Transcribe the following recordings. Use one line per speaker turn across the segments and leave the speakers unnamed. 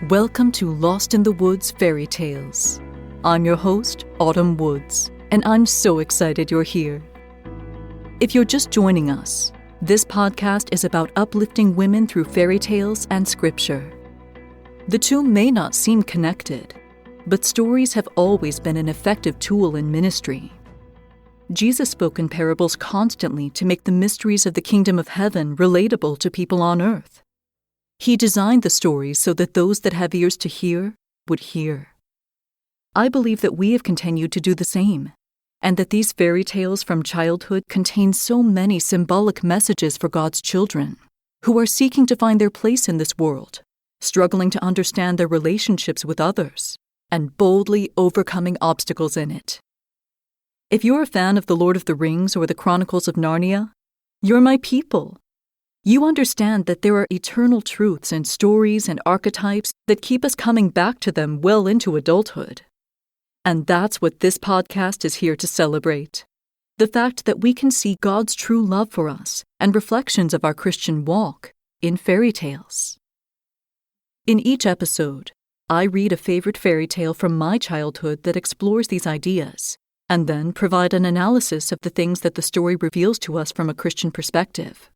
Welcome to Lost in the Woods Fairy Tales. I'm your host, Autumn Woods, and I'm so excited you're here. If you're just joining us, this podcast is about uplifting women through fairy tales and scripture. The two may not seem connected, but stories have always been an effective tool in ministry. Jesus spoke in parables constantly to make the mysteries of the kingdom of heaven relatable to people on earth. He designed the stories so that those that have ears to hear would hear. I believe that we have continued to do the same, and that these fairy tales from childhood contain so many symbolic messages for God's children, who are seeking to find their place in this world, struggling to understand their relationships with others, and boldly overcoming obstacles in it. If you're a fan of The Lord of the Rings or the Chronicles of Narnia, you're my people. You understand that there are eternal truths and stories and archetypes that keep us coming back to them well into adulthood. And that's what this podcast is here to celebrate. The fact that we can see God's true love for us and reflections of our Christian walk in fairy tales. In each episode, I read a favorite fairy tale from my childhood that explores these ideas, and then provide an analysis of the things that the story reveals to us from a Christian perspective.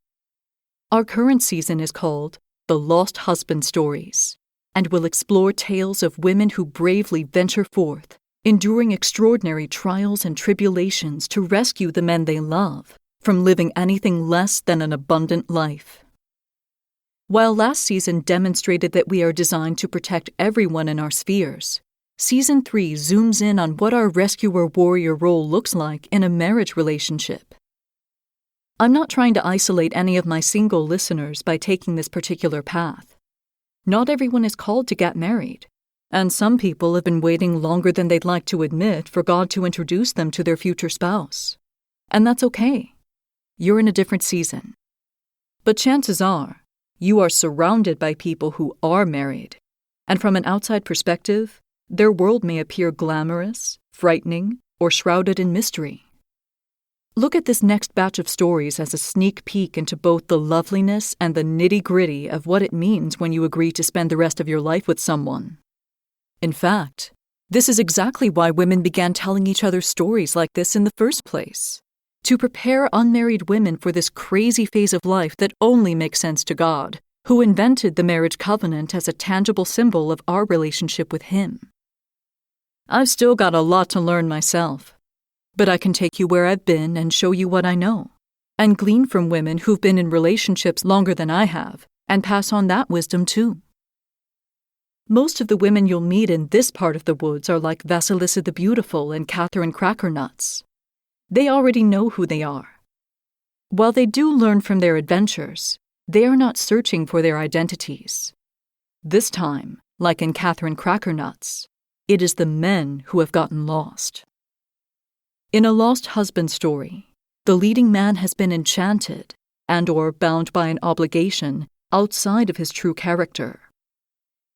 Our current season is called The Lost Husband Stories, and will explore tales of women who bravely venture forth, enduring extraordinary trials and tribulations to rescue the men they love from living anything less than an abundant life. While last season demonstrated that we are designed to protect everyone in our spheres, Season 3 zooms in on what our rescuer-warrior role looks like in a marriage relationship. I'm not trying to isolate any of my single listeners by taking this particular path. Not everyone is called to get married, and some people have been waiting longer than they'd like to admit for God to introduce them to their future spouse. And that's okay. You're in a different season. But chances are, you are surrounded by people who are married, and from an outside perspective, their world may appear glamorous, frightening, or shrouded in mystery. Look at this next batch of stories as a sneak peek into both the loveliness and the nitty-gritty of what it means when you agree to spend the rest of your life with someone. In fact, this is exactly why women began telling each other stories like this in the first place, to prepare unmarried women for this crazy phase of life that only makes sense to God, who invented the marriage covenant as a tangible symbol of our relationship with Him. I've still got a lot to learn myself, but I can take you where I've been and show you what I know, and glean from women who've been in relationships longer than I have, and pass on that wisdom too. Most of the women you'll meet in this part of the woods are like Vasilissa the Beautiful and Catherine Crackernuts. They already know who they are. While they do learn from their adventures, they are not searching for their identities. This time, like in Catherine Crackernuts, it is the men who have gotten lost. In a lost husband story, the leading man has been enchanted and/or bound by an obligation outside of his true character.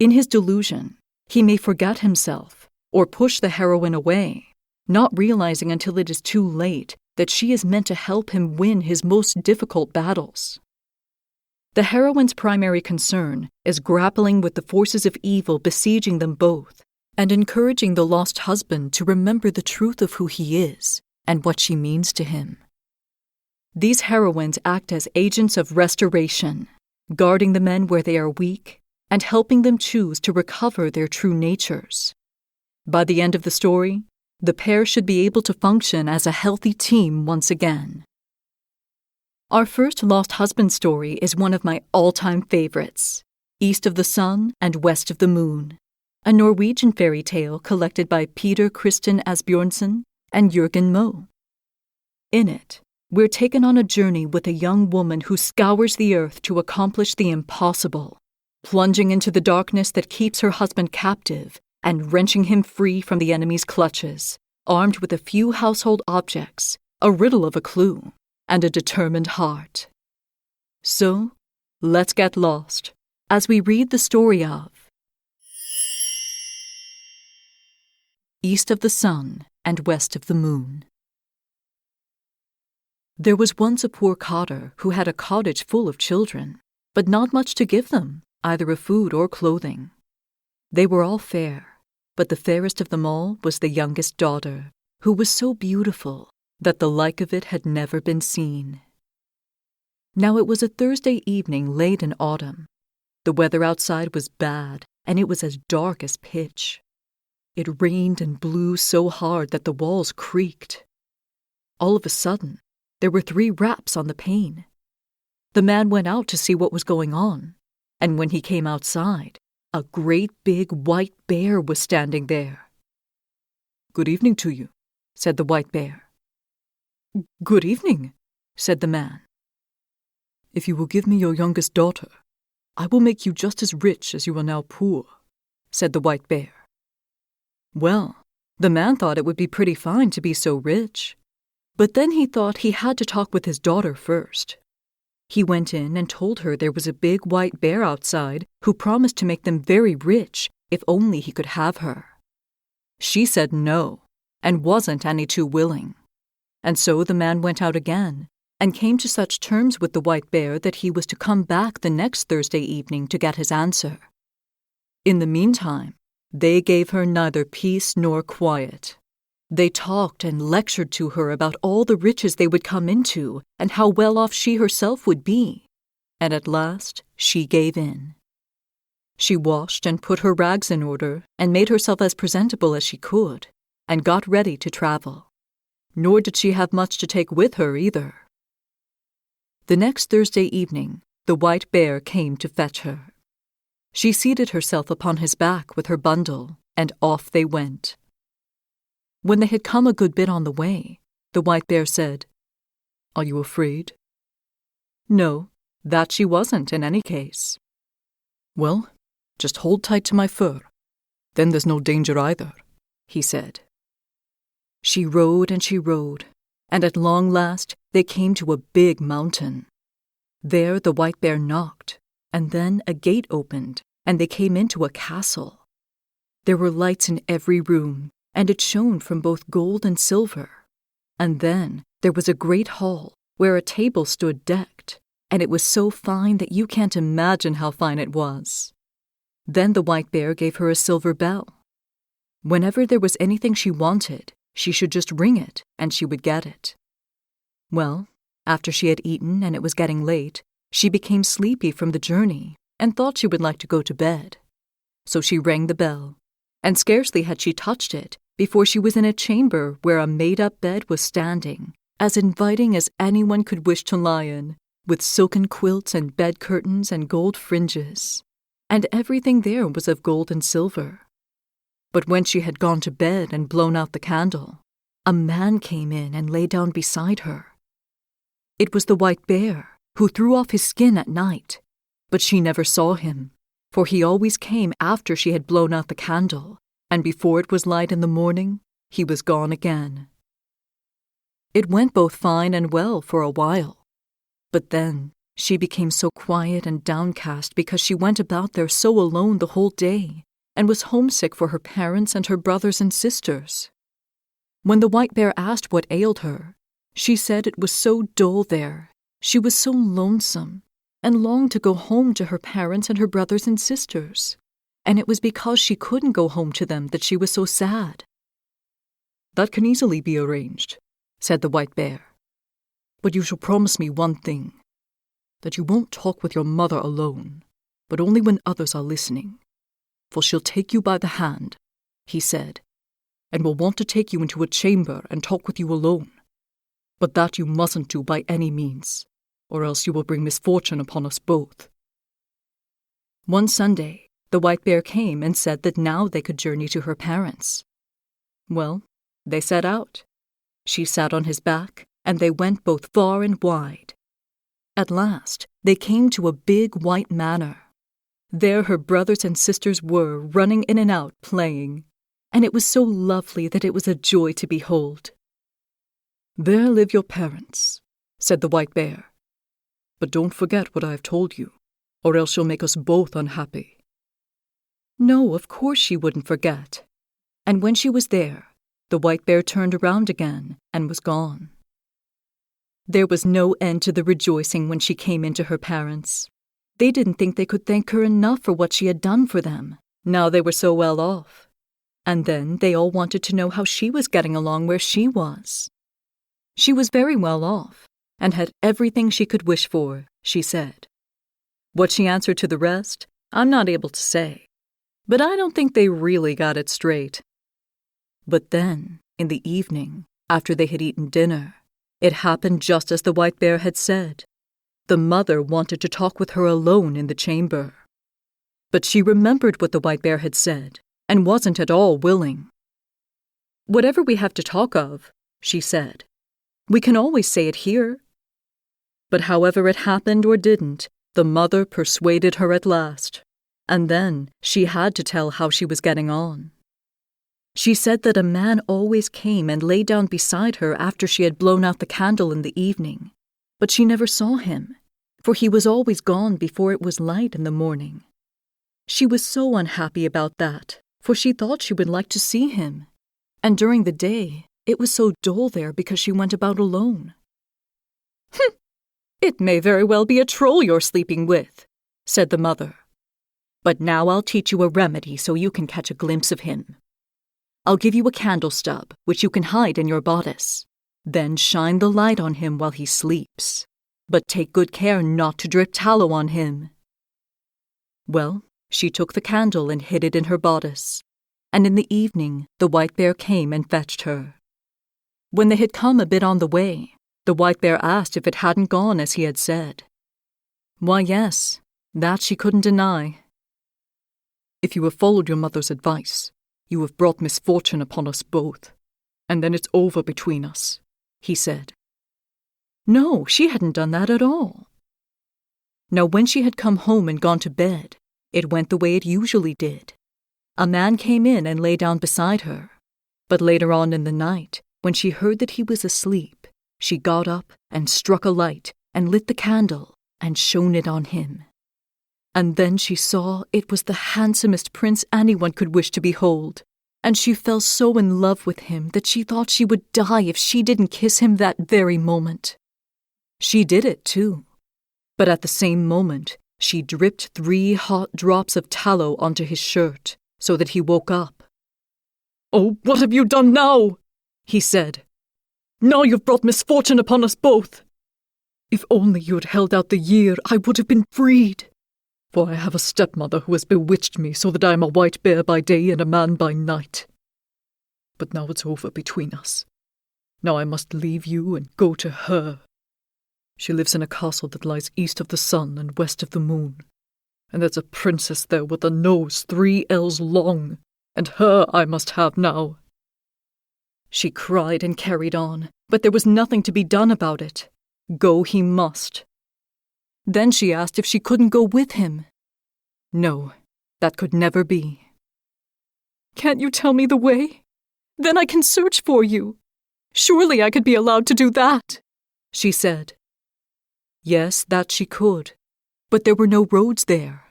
In his delusion, he may forget himself or push the heroine away, not realizing until it is too late that she is meant to help him win his most difficult battles. The heroine's primary concern is grappling with the forces of evil besieging them both, and encouraging the lost husband to remember the truth of who he is and what she means to him. These heroines act as agents of restoration, guarding the men where they are weak and helping them choose to recover their true natures. By the end of the story, the pair should be able to function as a healthy team once again. Our first lost husband story is one of my all-time favorites, East of the Sun and West of the Moon, a Norwegian fairy tale collected by Peter Christian Asbjørnsen and Jørgen Moe. In it, we're taken on a journey with a young woman who scours the earth to accomplish the impossible, plunging into the darkness that keeps her husband captive and wrenching him free from the enemy's clutches, armed with a few household objects, a riddle of a clue, and a determined heart. So, let's get lost as we read the story of East of the Sun and West of the Moon. There was once a poor cotter who had a cottage full of children, but not much to give them, either of food or clothing. They were all fair, but the fairest of them all was the youngest daughter, who was so beautiful that the like of it had never been seen. Now it was a Thursday evening late in autumn. The weather outside was bad, and it was as dark as pitch. It rained and blew so hard that the walls creaked. All of a sudden, there were 3 raps on the pane. The man went out to see what was going on, and when he came outside, a great big white bear was standing there. "Good evening to you," said the white bear. "Good evening," said the man. "If you will give me your youngest daughter, I will make you just as rich as you are now poor," said the white bear. Well, the man thought it would be pretty fine to be so rich, but then he thought he had to talk with his daughter first. He went in and told her there was a big white bear outside who promised to make them very rich if only he could have her. She said no, and wasn't any too willing. And so the man went out again and came to such terms with the white bear that he was to come back the next Thursday evening to get his answer. In the meantime, they gave her neither peace nor quiet. They talked and lectured to her about all the riches they would come into and how well off she herself would be, and at last she gave in. She washed and put her rags in order and made herself as presentable as she could, and got ready to travel. Nor did she have much to take with her either. The next Thursday evening, the white bear came to fetch her. She seated herself upon his back with her bundle, and off they went. When they had come a good bit on the way, the white bear said, "Are you afraid?" No, that she wasn't in any case. "Well, just hold tight to my fur. Then there's no danger either," he said. She rode and she rode, and at long last they came to a big mountain. There the white bear knocked, and then a gate opened, and they came into a castle. There were lights in every room, and it shone from both gold and silver. And then there was a great hall where a table stood decked, and it was so fine that you can't imagine how fine it was. Then the white bear gave her a silver bell. Whenever there was anything she wanted, she should just ring it, and she would get it. Well, after she had eaten and it was getting late, she became sleepy from the journey and thought she would like to go to bed. So she rang the bell, and scarcely had she touched it before she was in a chamber where a made-up bed was standing, as inviting as anyone could wish to lie in, with silken quilts and bed curtains and gold fringes, and everything there was of gold and silver. But when she had gone to bed and blown out the candle, a man came in and lay down beside her. It was the white bear, who threw off his skin at night, but she never saw him, for he always came after she had blown out the candle, and before it was light in the morning, he was gone again. It went both fine and well for a while, but then she became so quiet and downcast because she went about there so alone the whole day, and was homesick for her parents and her brothers and sisters. When the white bear asked what ailed her, she said it was so dull there, she was so lonesome, and longed to go home to her parents and her brothers and sisters, and it was because she couldn't go home to them that she was so sad. "That can easily be arranged," said the white bear. "But you shall promise me one thing, that you won't talk with your mother alone, but only when others are listening. For she'll take you by the hand," he said, "and will want to take you into a chamber and talk with you alone. But that you mustn't do by any means, or else you will bring misfortune upon us both." One Sunday, the white bear came and said that now they could journey to her parents. Well, they set out. She sat on his back, and they went both far and wide. At last, they came to a big white manor. There her brothers and sisters were, running in and out, playing, and it was so lovely that it was a joy to behold. "There live your parents," said the white bear. "But don't forget what I have told you, or else you'll make us both unhappy." No, of course she wouldn't forget. And when she was there, the white bear turned around again and was gone. There was no end to the rejoicing when she came into her parents. They didn't think they could thank her enough for what she had done for them, Now they were so well off. And then they all wanted to know how she was getting along where she was. She was very well off, and had everything she could wish for, she said. What she answered to the rest, I'm not able to say, but I don't think they really got it straight. But then, in the evening, after they had eaten dinner, it happened just as the White Bear had said. The mother wanted to talk with her alone in the chamber. But she remembered what the White Bear had said, and wasn't at all willing. Whatever we have to talk of, she said, we can always say it here. But however it happened or didn't, the mother persuaded her at last, and then she had to tell how she was getting on. She said that a man always came and lay down beside her after she had blown out the candle in the evening, but she never saw him, for he was always gone before it was light in the morning. She was so unhappy about that, for she thought she would like to see him, and during the day it was so dull there because she went about alone. It may very well be a troll you're sleeping with, said the mother. But now I'll teach you a remedy so you can catch a glimpse of him. I'll give you a candle stub, which you can hide in your bodice. Then shine the light on him while he sleeps. But take good care not to drip tallow on him. Well, she took the candle and hid it in her bodice, and in the evening the White Bear came and fetched her. When they had come a bit on the way, the White Bear asked if it hadn't gone as he had said. Why, yes, that she couldn't deny. If you have followed your mother's advice, you have brought misfortune upon us both, and then it's over between us, he said. No, she hadn't done that at all. Now, when she had come home and gone to bed, it went the way it usually did. A man came in and lay down beside her, but later on in the night, when she heard that he was asleep, she got up and struck a light and lit the candle and shone it on him. And then she saw it was the handsomest prince anyone could wish to behold, and she fell so in love with him that she thought she would die if she didn't kiss him that very moment. She did it, too. But at the same moment, she dripped 3 hot drops of tallow onto his shirt, so that he woke up. "Oh, what have you done now?" he said. "Now you've brought misfortune upon us both. If only you had held out the year, I would have been freed. For I have a stepmother who has bewitched me so that I am a white bear by day and a man by night. But now it's over between us. Now I must leave you and go to her. She lives in a castle that lies east of the sun and west of the moon, and there's a princess there with a nose 3 ells long, and her I must have now." She cried and carried on, but there was nothing to be done about it. Go he must. Then she asked if she couldn't go with him. No, that could never be. "Can't you tell me the way? Then I can search for you. Surely I could be allowed to do that," she said. Yes, that she could, but there were no roads there.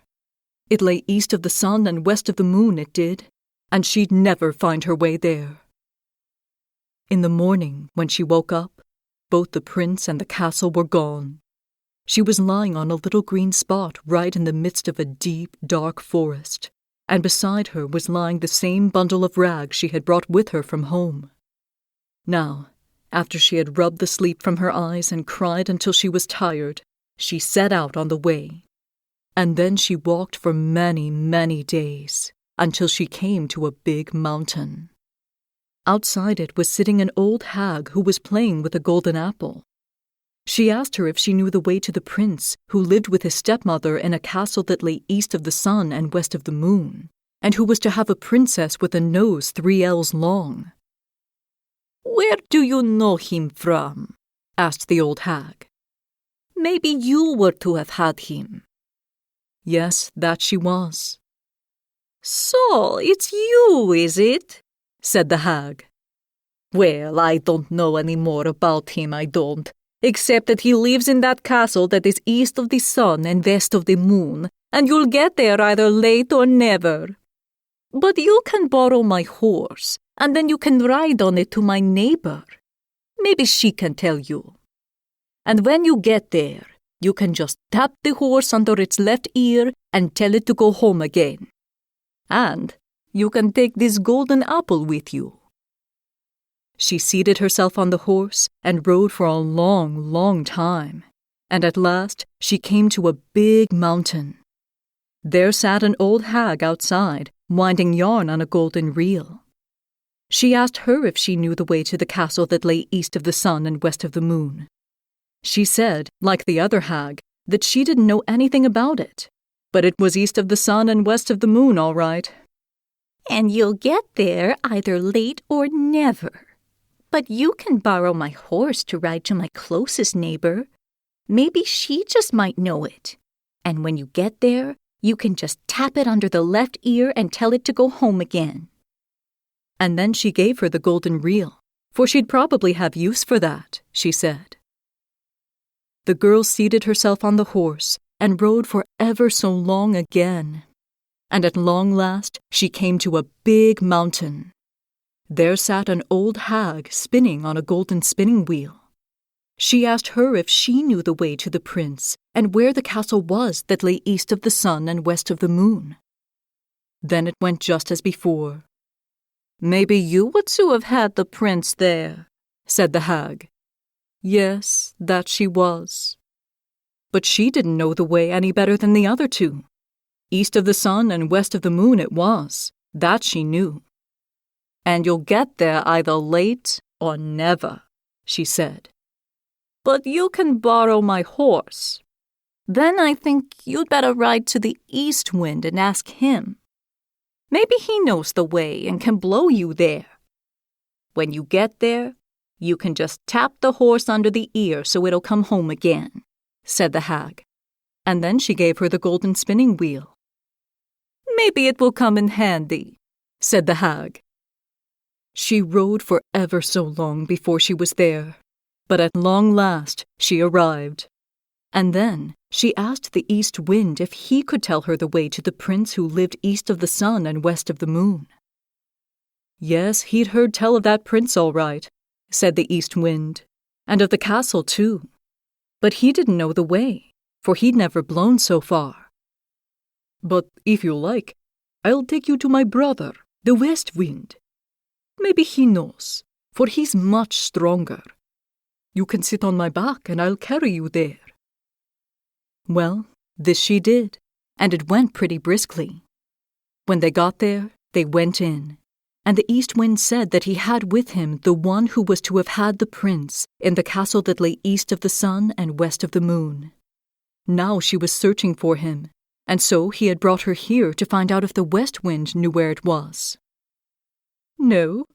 It lay east of the sun and west of the moon, it did, and she'd never find her way there. In the morning, when she woke up, both the prince and the castle were gone. She was lying on a little green spot right in the midst of a deep, dark forest, and beside her was lying the same bundle of rags she had brought with her from home. Now, after she had rubbed the sleep from her eyes and cried until she was tired, she set out on the way. And then she walked for many, many days, until she came to a big mountain. Outside it was sitting an old hag who was playing with a golden apple. She asked her if she knew the way to the prince, who lived with his stepmother in a castle that lay east of the sun and west of the moon, and who was to have a princess with a nose 3 ells long. "Where do you know him from?" asked the old hag. "Maybe you were to have had him." Yes, that she was. "So, it's you, is it?" said the hag. "Well, I don't know any more about him, I don't, except that he lives in that castle that is east of the sun and west of the moon, and you'll get there either late or never. But you can borrow my horse, and then you can ride on it to my neighbor. Maybe she can tell you. And when you get there, you can just tap the horse under its left ear and tell it to go home again. And you can take this golden apple with you." She seated herself on the horse and rode for a long, long time, and at last she came to a big mountain. There sat an old hag outside, winding yarn on a golden reel. She asked her if she knew the way to the castle that lay east of the sun and west of the moon. She said, like the other hag, that she didn't know anything about it, but it was east of the sun and west of the moon, all right.
"And you'll get there either late or never. But you can borrow my horse to ride to my closest neighbor. Maybe she just might know it. And when you get there, you can just tap it under the left ear and tell it to go home again."
And then she gave her the golden reel, for she'd probably have use for that, she said. The girl seated herself on the horse and rode for ever so long again. And at long last she came to a big mountain. There sat an old hag spinning on a golden spinning wheel. She asked her if she knew the way to the prince and where the castle was that lay east of the sun and west of the moon. Then it went just as before. "Maybe you would to have had the prince there," said the hag. Yes, that she was. But she didn't know the way any better than the other two. East of the sun and west of the moon it was, that she knew. "And you'll get there either late or never," she said. "But you can borrow my horse. Then I think you'd better ride to the east wind and ask him. Maybe he knows the way and can blow you there. When you get there, you can just tap the horse under the ear so it'll come home again," said the hag. And then she gave her the golden spinning wheel. "Maybe it will come in handy," said the hag. She rode for ever so long before she was there, but at long last she arrived. And then she asked the east wind if he could tell her the way to the prince who lived east of the sun and west of the moon. Yes, he'd heard tell of that prince all right, said the east wind, and of the castle too. But he didn't know the way, for he'd never blown so far. "But if you like, I'll take you to my brother, the west wind. Maybe he knows, for he's much stronger. You can sit on my back and I'll carry you there." Well, this she did, and it went pretty briskly. When they got there, they went in, and the east wind said that he had with him the one who was to have had the prince in the castle that lay east of the sun and west of the moon. Now she was searching for him, and so he had brought her here to find out if the west wind knew where it was. "No,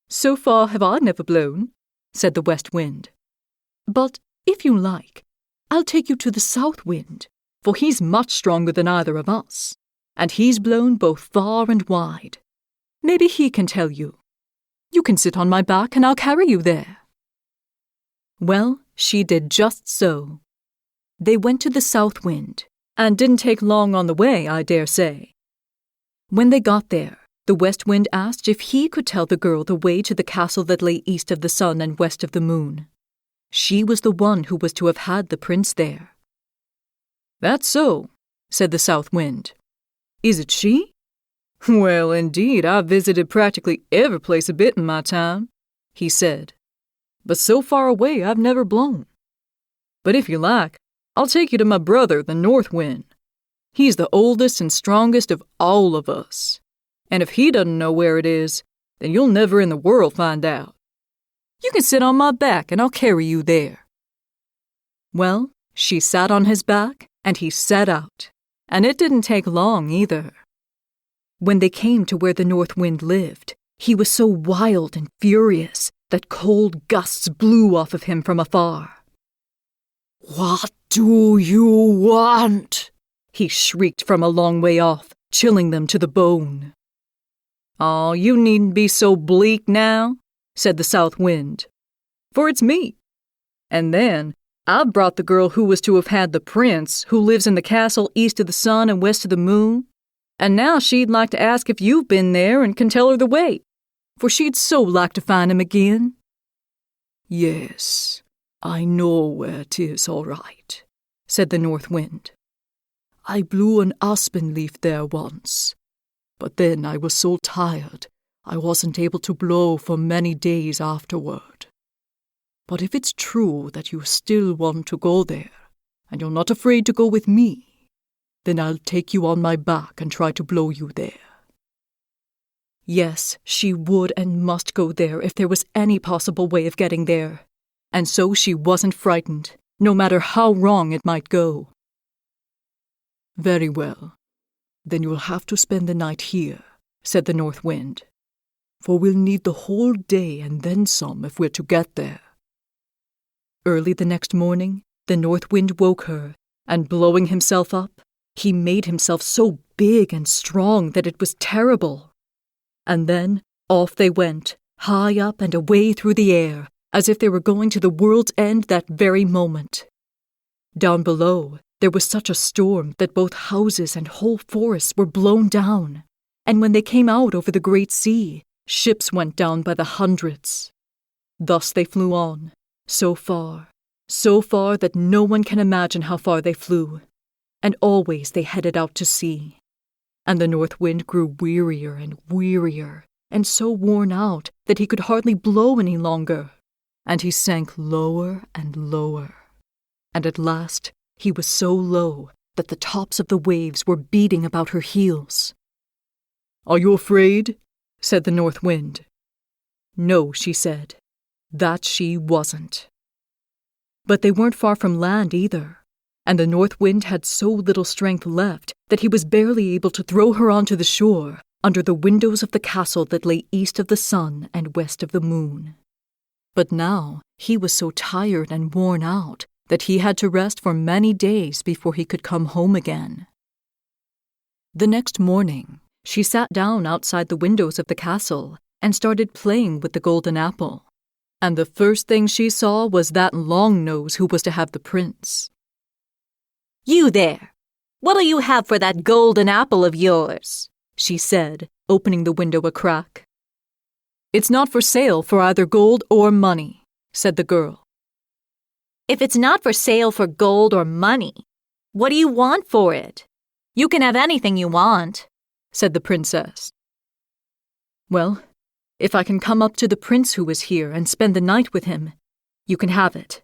so far have I never blown," said the west wind. "But if you like, I'll take you to the south wind, for he's much stronger than either of us, and he's blown both far and wide. Maybe he can tell you. You can sit on my back and I'll carry you there." Well, she did just so. They went to the south wind, and didn't take long on the way, I dare say. When they got there, the west wind asked if he could tell the girl the way to the castle that lay east of the sun and west of the moon. She was the one who was to have had the prince there. "That's so," said the south wind. "Is it she? Well, indeed, I've visited practically every place a bit in my time," he said. "But so far away I've never blown. But if you like, I'll take you to my brother, the north wind. He's the oldest and strongest of all of us. And if he doesn't know where it is, then you'll never in the world find out. You can sit on my back and I'll carry you there." Well, she sat on his back and he set out, and it didn't take long either. When they came to where the north wind lived, he was so wild and furious that cold gusts blew off of him from afar. "What do you want?" he shrieked from a long way off, chilling them to the bone. "Oh, you needn't be so bleak now," said the south wind, "for it's me. And then I've brought the girl who was to have had the prince, who lives in the castle east of the sun and west of the moon, and now she'd like to ask if you've been there and can tell her the way, for she'd so like to find him again." "Yes, I know where it is all right," said the north wind. "I blew an aspen leaf there once. But then I was so tired, I wasn't able to blow for many days afterward. But if it's true that you still want to go there, and you're not afraid to go with me, then I'll take you on my back and try to blow you there." Yes, she would and must go there if there was any possible way of getting there, and so she wasn't frightened, no matter how wrong it might go. "Very well. Then you'll have to spend the night here," said the North Wind, "for we'll need the whole day and then some if we're to get there." Early the next morning, the North Wind woke her, and blowing himself up, he made himself so big and strong that it was terrible. And then off they went, high up and away through the air, as if they were going to the world's end that very moment. Down below, there was such a storm that both houses and whole forests were blown down, and when they came out over the great sea, ships went down by the hundreds. Thus they flew on, so far that no one can imagine how far they flew, and always they headed out to sea. And the North Wind grew wearier and wearier, and so worn out that he could hardly blow any longer, and he sank lower and lower. And at last he was so low that the tops of the waves were beating about her heels. "Are you afraid?" said the North Wind. No, she said. That she wasn't. But they weren't far from land either, and the North Wind had so little strength left that he was barely able to throw her onto the shore under the windows of the castle that lay east of the sun and west of the moon. But now he was so tired and worn out that he had to rest for many days before he could come home again. The next morning, she sat down outside the windows of the castle and started playing with the golden apple. And the first thing she saw was that Longnose who was to have the prince.
"You there! What'll you have for that golden apple of yours?" she said, opening the window a crack.
"It's not for sale for either gold or money," said the girl.
"If it's not for sale for gold or money, what do you want for it? You can have anything you want,"
said the princess. "Well, if I can come up to the prince who is here and spend the night with him, you can have it,"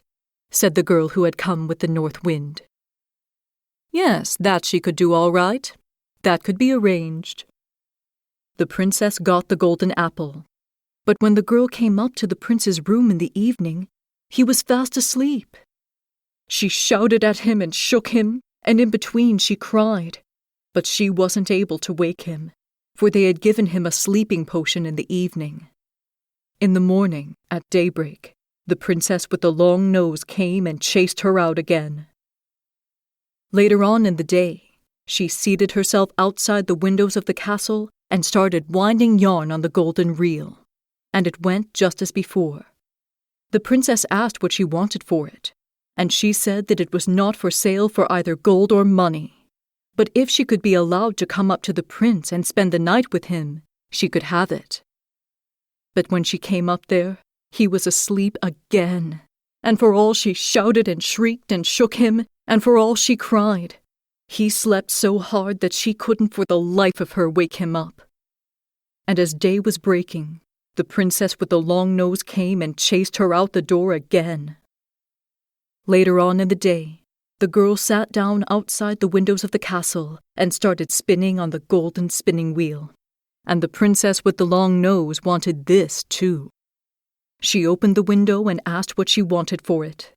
said the girl who had come with the North Wind. Yes, that she could do all right. That could be arranged. The princess got the golden apple, but when the girl came up to the prince's room in the evening, he was fast asleep. She shouted at him and shook him, and in between she cried, but she wasn't able to wake him, for they had given him a sleeping potion in the evening. In the morning, at daybreak, the princess with the long nose came and chased her out again. Later on in the day, she seated herself outside the windows of the castle and started winding yarn on the golden reel, and it went just as before. The princess asked what she wanted for it, and she said that it was not for sale for either gold or money, but if she could be allowed to come up to the prince and spend the night with him, she could have it. But when she came up there, he was asleep again, and for all she shouted and shrieked and shook him, and for all she cried, he slept so hard that she couldn't for the life of her wake him up. And as day was breaking, the princess with the long nose came and chased her out the door again. Later on in the day, the girl sat down outside the windows of the castle and started spinning on the golden spinning wheel, and the princess with the long nose wanted this too. She opened the window and asked what she wanted for it.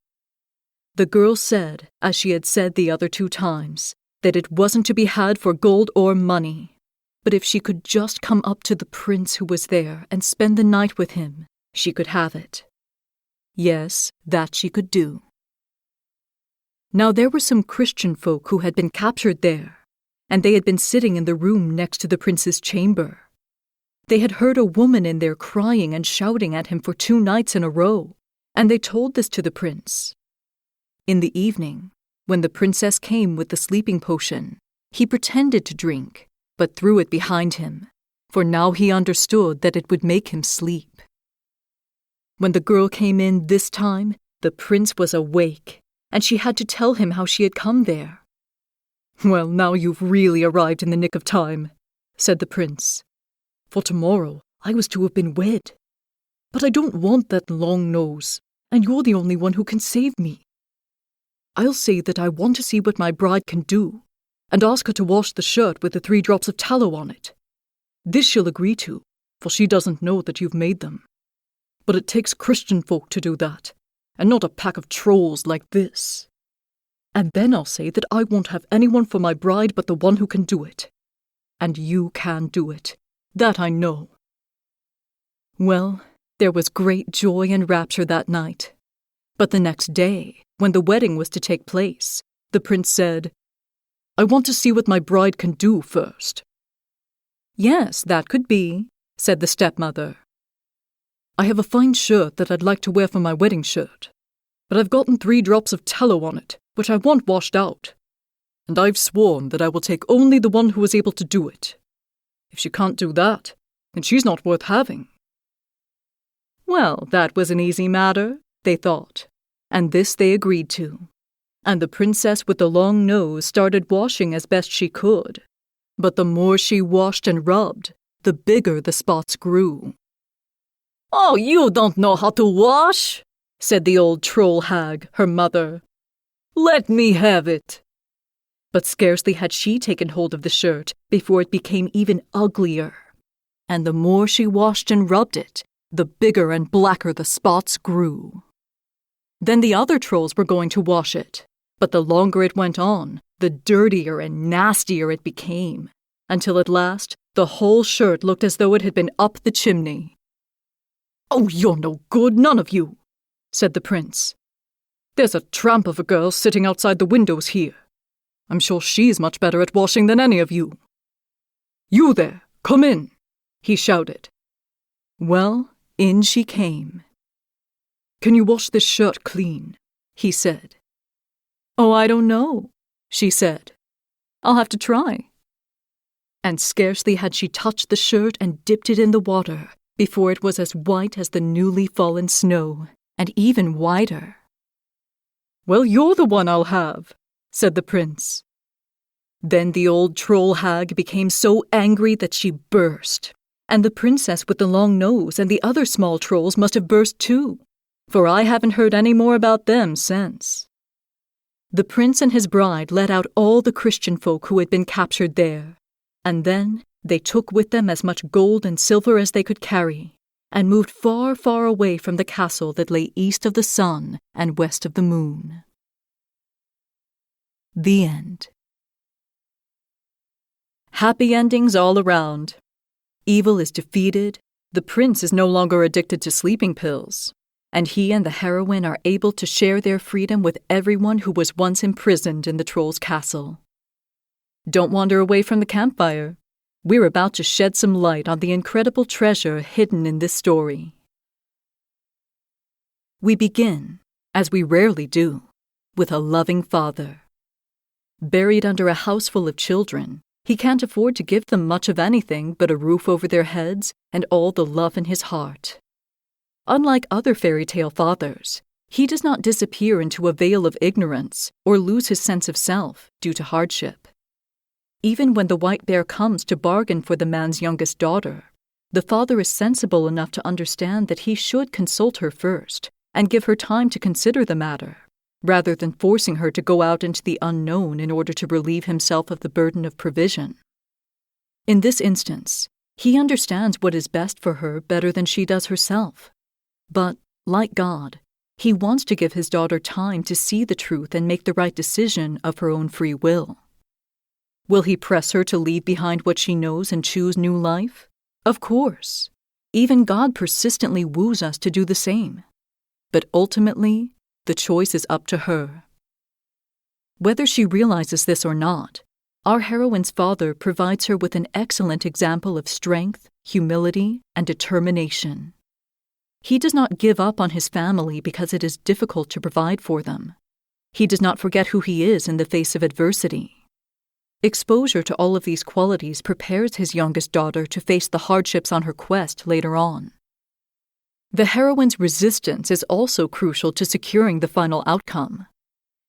The girl said, as she had said the other 2 times, that it wasn't to be had for gold or money, but if she could just come up to the prince who was there and spend the night with him, she could have it. Yes, that she could do. Now there were some Christian folk who had been captured there, and they had been sitting in the room next to the prince's chamber. They had heard a woman in there crying and shouting at him for 2 nights in a row, and they told this to the prince. In the evening, when the princess came with the sleeping potion, he pretended to drink, but threw it behind him, for now he understood that it would make him sleep. When the girl came in this time, the prince was awake, and she had to tell him how she had come there. "Well, now you've really arrived in the nick of time," said the prince. "For tomorrow I was to have been wed. But I don't want that long nose, and you're the only one who can save me. I'll say that I want to see what my bride can do, and ask her to wash the shirt with the 3 drops of tallow on it. This she'll agree to, for she doesn't know that you've made them. But it takes Christian folk to do that, and not a pack of trolls like this. And then I'll say that I won't have anyone for my bride but the one who can do it. And you can do it. That I know." Well, there was great joy and rapture that night. But the next day, when the wedding was to take place, the prince said, "I want to see what my bride can do first." "Yes, that could be," said the stepmother. "I have a fine shirt that I'd like to wear for my wedding shirt, but I've gotten 3 drops of tallow on it, which I want washed out. And I've sworn that I will take only the one who is able to do it. If she can't do that, then she's not worth having." Well, that was an easy matter, they thought, and this they agreed to. And the princess with the long nose started washing as best she could. But the more she washed and rubbed, the bigger the spots grew. "Oh, you don't know how to wash," said the old troll hag, her mother. "Let me have it." But scarcely had she taken hold of the shirt before it became even uglier. And the more she washed and rubbed it, the bigger and blacker the spots grew. Then the other trolls were going to wash it, but the longer it went on, the dirtier and nastier it became, until at last the whole shirt looked as though it had been up the chimney. "Oh, you're no good, none of you," said the prince. "There's a tramp of a girl sitting outside the windows here. I'm sure she's much better at washing than any of you. You there, come in," he shouted. Well, in she came. "Can you wash this shirt clean?" he said. "Oh, I don't know," she said. "I'll have to try." And scarcely had she touched the shirt and dipped it in the water before it was as white as the newly fallen snow, and even whiter. "Well, you're the one I'll have," said the prince. Then the old troll hag became so angry that she burst, and the princess with the long nose and the other small trolls must have burst too, for I haven't heard any more about them since. The prince and his bride let out all the Christian folk who had been captured there, and then they took with them as much gold and silver as they could carry, and moved far, far away from the castle that lay east of the sun and west of the moon. The end. Happy endings all around. Evil is defeated, the prince is no longer addicted to sleeping pills, and he and the heroine are able to share their freedom with everyone who was once imprisoned in the troll's castle. Don't wander away from the campfire. We're about to shed some light on the incredible treasure hidden in this story. We begin, as we rarely do, with a loving father. Buried under a house full of children, he can't afford to give them much of anything but a roof over their heads and all the love in his heart. Unlike other fairy tale fathers, he does not disappear into a veil of ignorance or lose his sense of self due to hardship. Even when the white bear comes to bargain for the man's youngest daughter, the father is sensible enough to understand that he should consult her first and give her time to consider the matter, rather than forcing her to go out into the unknown in order to relieve himself of the burden of provision. In this instance, he understands what is best for her better than she does herself. But, like God, he wants to give his daughter time to see the truth and make the right decision of her own free will. Will he press her to leave behind what she knows and choose new life? Of course. Even God persistently woos us to do the same. But ultimately, the choice is up to her. Whether she realizes this or not, our heroine's father provides her with an excellent example of strength, humility, and determination. He does not give up on his family because it is difficult to provide for them. He does not forget who he is in the face of adversity. Exposure to all of these qualities prepares his youngest daughter to face the hardships on her quest later on. The heroine's resistance is also crucial to securing the final outcome.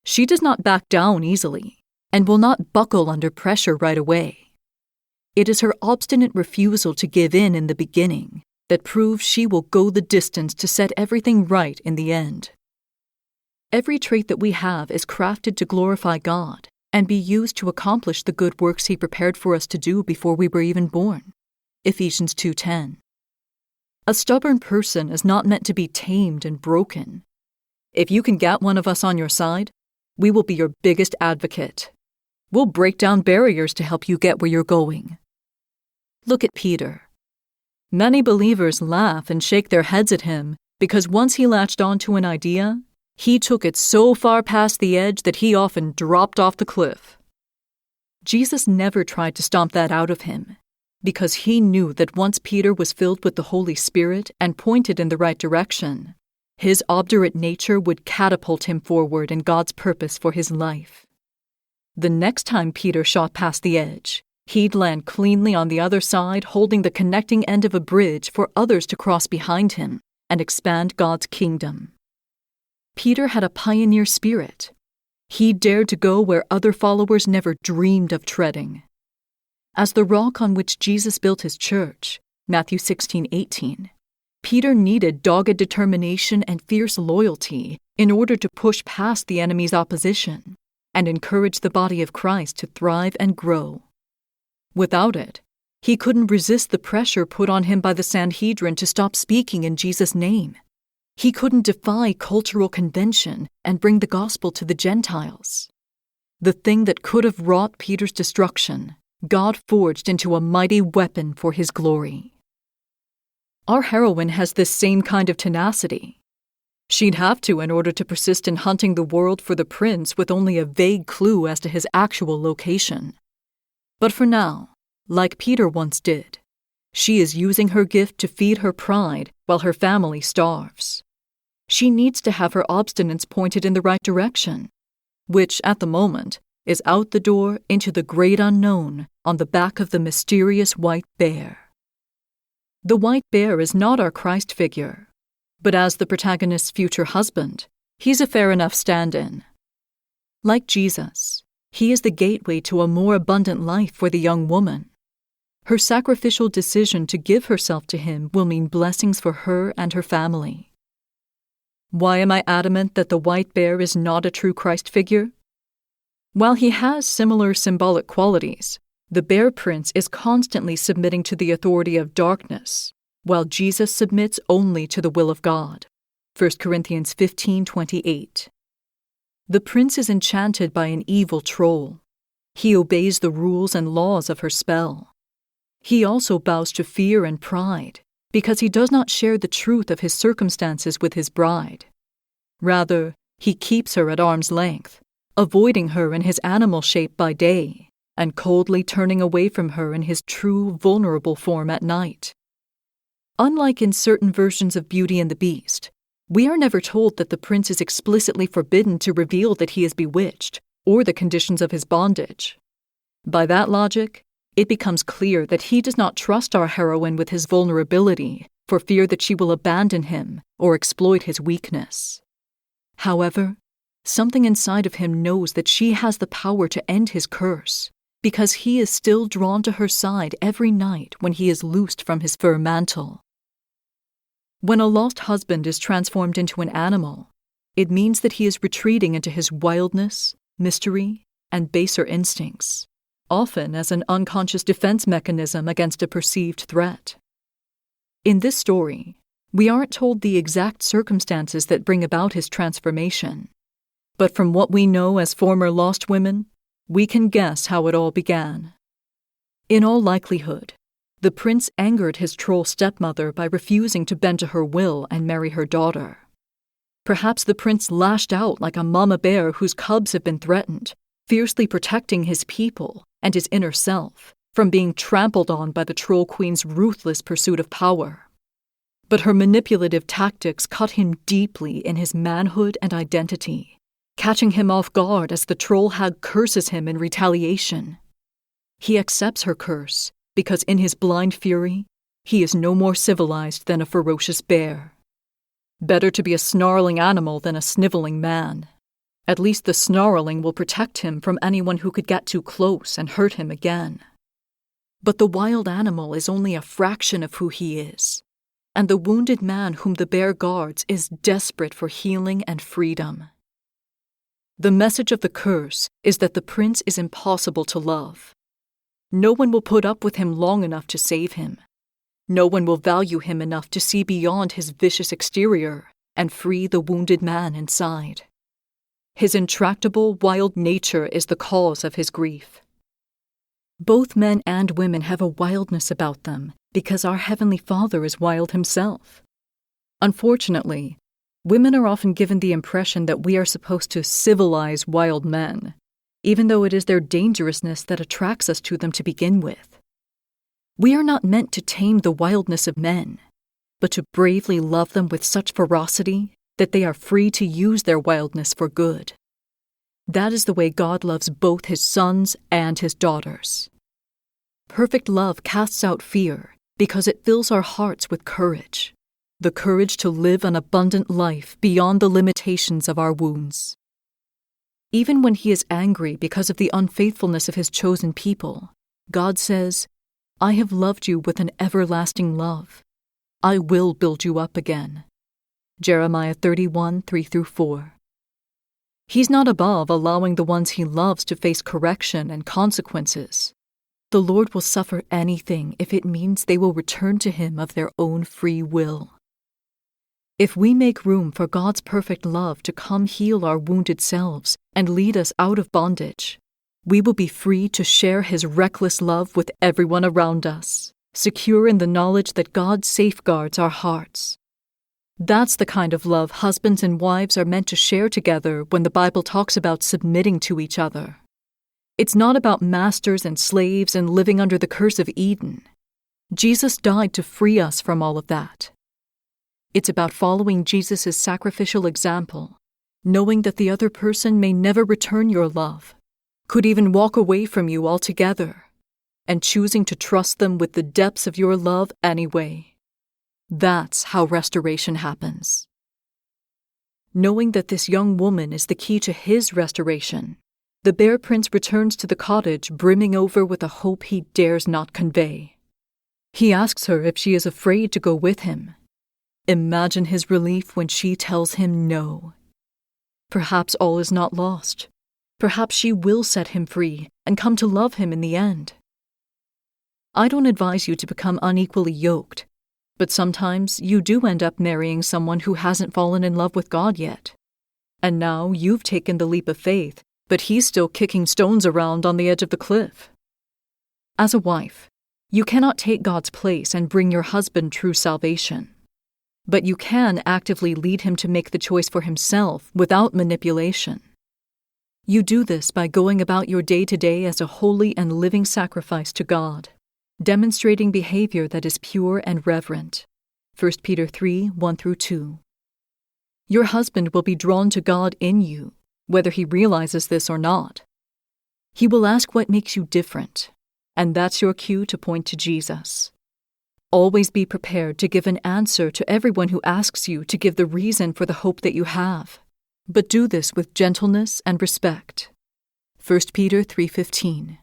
She does not back down easily and will not buckle under pressure right away. It is her obstinate refusal to give in the beginning that proves she will go the distance to set everything right in the end. Every trait that we have is crafted to glorify God and be used to accomplish the good works He prepared for us to do before we were even born. Ephesians 2:10. A stubborn person is not meant to be tamed and broken. If you can get one of us on your side, we will be your biggest advocate. We'll break down barriers to help you get where you're going. Look at Peter. Many believers laugh and shake their heads at him because once he latched onto an idea, he took it so far past the edge that he often dropped off the cliff. Jesus never tried to stomp that out of him, because he knew that once Peter was filled with the Holy Spirit and pointed in the right direction, his obdurate nature would catapult him forward in God's purpose for his life. The next time Peter shot past the edge, he'd land cleanly on the other side, holding the connecting end of a bridge for others to cross behind him and expand God's kingdom. Peter had a pioneer spirit. He dared to go where other followers never dreamed of treading. As the rock on which Jesus built his church, Matthew 16:18, Peter needed dogged determination and fierce loyalty in order to push past the enemy's opposition and encourage the body of Christ to thrive and grow. Without it, he couldn't resist the pressure put on him by the Sanhedrin to stop speaking in Jesus' name. He couldn't defy cultural convention and bring the gospel to the Gentiles. The thing that could have wrought Peter's destruction, God forged into a mighty weapon for his glory. Our heroine has this same kind of tenacity. She'd have to in order to persist in hunting the world for the prince with only a vague clue as to his actual location. But for now, like Peter once did, she is using her gift to feed her pride while her family starves. She needs to have her obstinance pointed in the right direction, which, at the moment, is out the door into the great unknown on the back of the mysterious white bear. The white bear is not our Christ figure, but as the protagonist's future husband, he's a fair enough stand-in. Like Jesus, he is the gateway to a more abundant life for the young woman. Her sacrificial decision to give herself to him will mean blessings for her and her family. Why am I adamant that the white bear is not a true Christ figure? While he has similar symbolic qualities, the bear prince is constantly submitting to the authority of darkness, while Jesus submits only to the will of God. 1 Corinthians 15:28. The prince is enchanted by an evil troll. He obeys the rules and laws of her spell. He also bows to fear and pride, because he does not share the truth of his circumstances with his bride. Rather, he keeps her at arm's length, avoiding her in his animal shape by day, and coldly turning away from her in his true, vulnerable form at night. Unlike in certain versions of Beauty and the Beast, we are never told that the prince is explicitly forbidden to reveal that he is bewitched, or the conditions of his bondage. By that logic, it becomes clear that he does not trust our heroine with his vulnerability for fear that she will abandon him or exploit his weakness. However, something inside of him knows that she has the power to end his curse, because he is still drawn to her side every night when he is loosed from his fur mantle. When a lost husband is transformed into an animal, it means that he is retreating into his wildness, mystery, and baser instincts, often as an unconscious defense mechanism against a perceived threat. In this story, we aren't told the exact circumstances that bring about his transformation, but from what we know as former lost women, we can guess how it all began. In all likelihood, the prince angered his troll stepmother by refusing to bend to her will and marry her daughter. Perhaps the prince lashed out like a mama bear whose cubs have been threatened, fiercely protecting his people and his inner self from being trampled on by the troll queen's ruthless pursuit of power. But her manipulative tactics cut him deeply in his manhood and identity, catching him off guard as the troll hag curses him in retaliation. He accepts her curse because in his blind fury, he is no more civilized than a ferocious bear. Better to be a snarling animal than a sniveling man. At least the snarling will protect him from anyone who could get too close and hurt him again. But the wild animal is only a fraction of who he is, and the wounded man whom the bear guards is desperate for healing and freedom. The message of the curse is that the prince is impossible to love. No one will put up with him long enough to save him. No one will value him enough to see beyond his vicious exterior and free the wounded man inside. His intractable, wild nature is the cause of his grief. Both men and women have a wildness about them because our Heavenly Father is wild himself. Unfortunately, women are often given the impression that we are supposed to civilize wild men, even though it is their dangerousness that attracts us to them to begin with. We are not meant to tame the wildness of men, but to bravely love them with such ferocity that they are free to use their wildness for good. That is the way God loves both his sons and his daughters. Perfect love casts out fear because it fills our hearts with courage, the courage to live an abundant life beyond the limitations of our wounds. Even when he is angry because of the unfaithfulness of his chosen people, God says, "I have loved you with an everlasting love. I will build you up again." Jeremiah 31, 3-4. He's not above allowing the ones he loves to face correction and consequences. The Lord will suffer anything if it means they will return to him of their own free will. If we make room for God's perfect love to come heal our wounded selves and lead us out of bondage, we will be free to share his reckless love with everyone around us, secure in the knowledge that God safeguards our hearts. That's the kind of love husbands and wives are meant to share together when the Bible talks about submitting to each other. It's not about masters and slaves and living under the curse of Eden. Jesus died to free us from all of that. It's about following Jesus' sacrificial example, knowing that the other person may never return your love, could even walk away from you altogether, and choosing to trust them with the depths of your love anyway. That's how restoration happens. Knowing that this young woman is the key to his restoration, the Bear Prince returns to the cottage brimming over with a hope he dares not convey. He asks her if she is afraid to go with him. Imagine his relief when she tells him no. Perhaps all is not lost. Perhaps she will set him free and come to love him in the end. I don't advise you to become unequally yoked, but sometimes you do end up marrying someone who hasn't fallen in love with God yet. And now you've taken the leap of faith, but he's still kicking stones around on the edge of the cliff. As a wife, you cannot take God's place and bring your husband true salvation. But you can actively lead him to make the choice for himself without manipulation. You do this by going about your day-to-day as a holy and living sacrifice to God, demonstrating behavior that is pure and reverent. 1 Peter 3, 1-2. Your husband will be drawn to God in you, whether he realizes this or not. He will ask what makes you different, and that's your cue to point to Jesus. Always be prepared to give an answer to everyone who asks you to give the reason for the hope that you have, but do this with gentleness and respect. 1 Peter 3:15.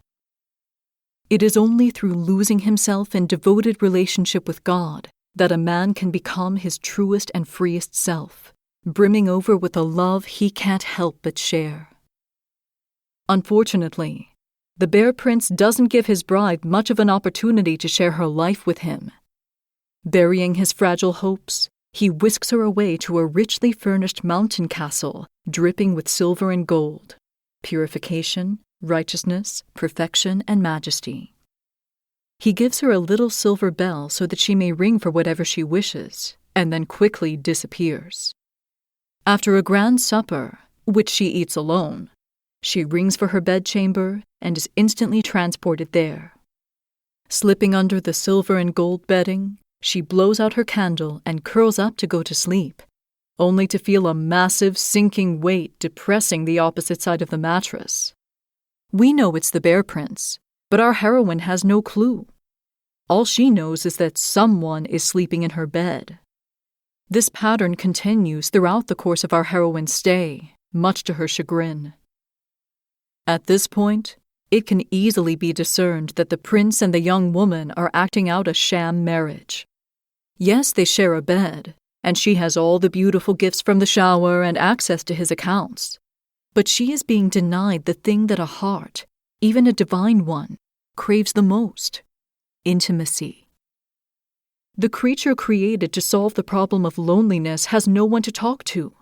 It is only through losing himself in devoted relationship with God that a man can become his truest and freest self, brimming over with a love he can't help but share. Unfortunately, the Bear Prince doesn't give his bride much of an opportunity to share her life with him. Burying his fragile hopes, he whisks her away to a richly furnished mountain castle dripping with silver and gold, purification, righteousness, perfection, and majesty. He gives her a little silver bell so that she may ring for whatever she wishes, and then quickly disappears. After a grand supper, which she eats alone, she rings for her bedchamber and is instantly transported there. Slipping under the silver and gold bedding, she blows out her candle and curls up to go to sleep, only to feel a massive sinking weight depressing the opposite side of the mattress. We know it's the Bear Prince, but our heroine has no clue. All she knows is that someone is sleeping in her bed. This pattern continues throughout the course of our heroine's stay, much to her chagrin. At this point, It can easily be discerned that the prince and the young woman are acting out a sham marriage. Yes, they share a bed, and she has all the beautiful gifts from the shower and access to his accounts. But she is being denied the thing that a heart, even a divine one, craves the most: intimacy. The creature created to solve the problem of loneliness has no one to talk to,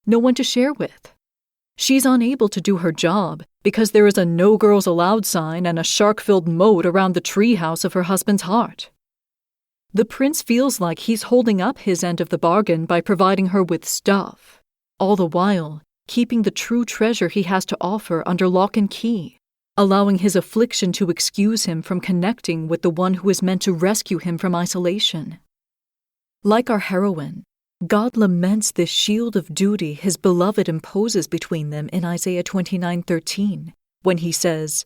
no one to share with. She's unable to do her job because there is a no girls allowed sign and a shark-filled moat around the treehouse of her husband's heart. The prince feels like he's holding up his end of the bargain by providing her with stuff, all the while keeping the true treasure he has to offer under lock and key, allowing his affliction to excuse him from connecting with the one who is meant to rescue him from isolation. Like our heroine, God laments this shield of duty his beloved imposes between them in Isaiah 29:13, when he says,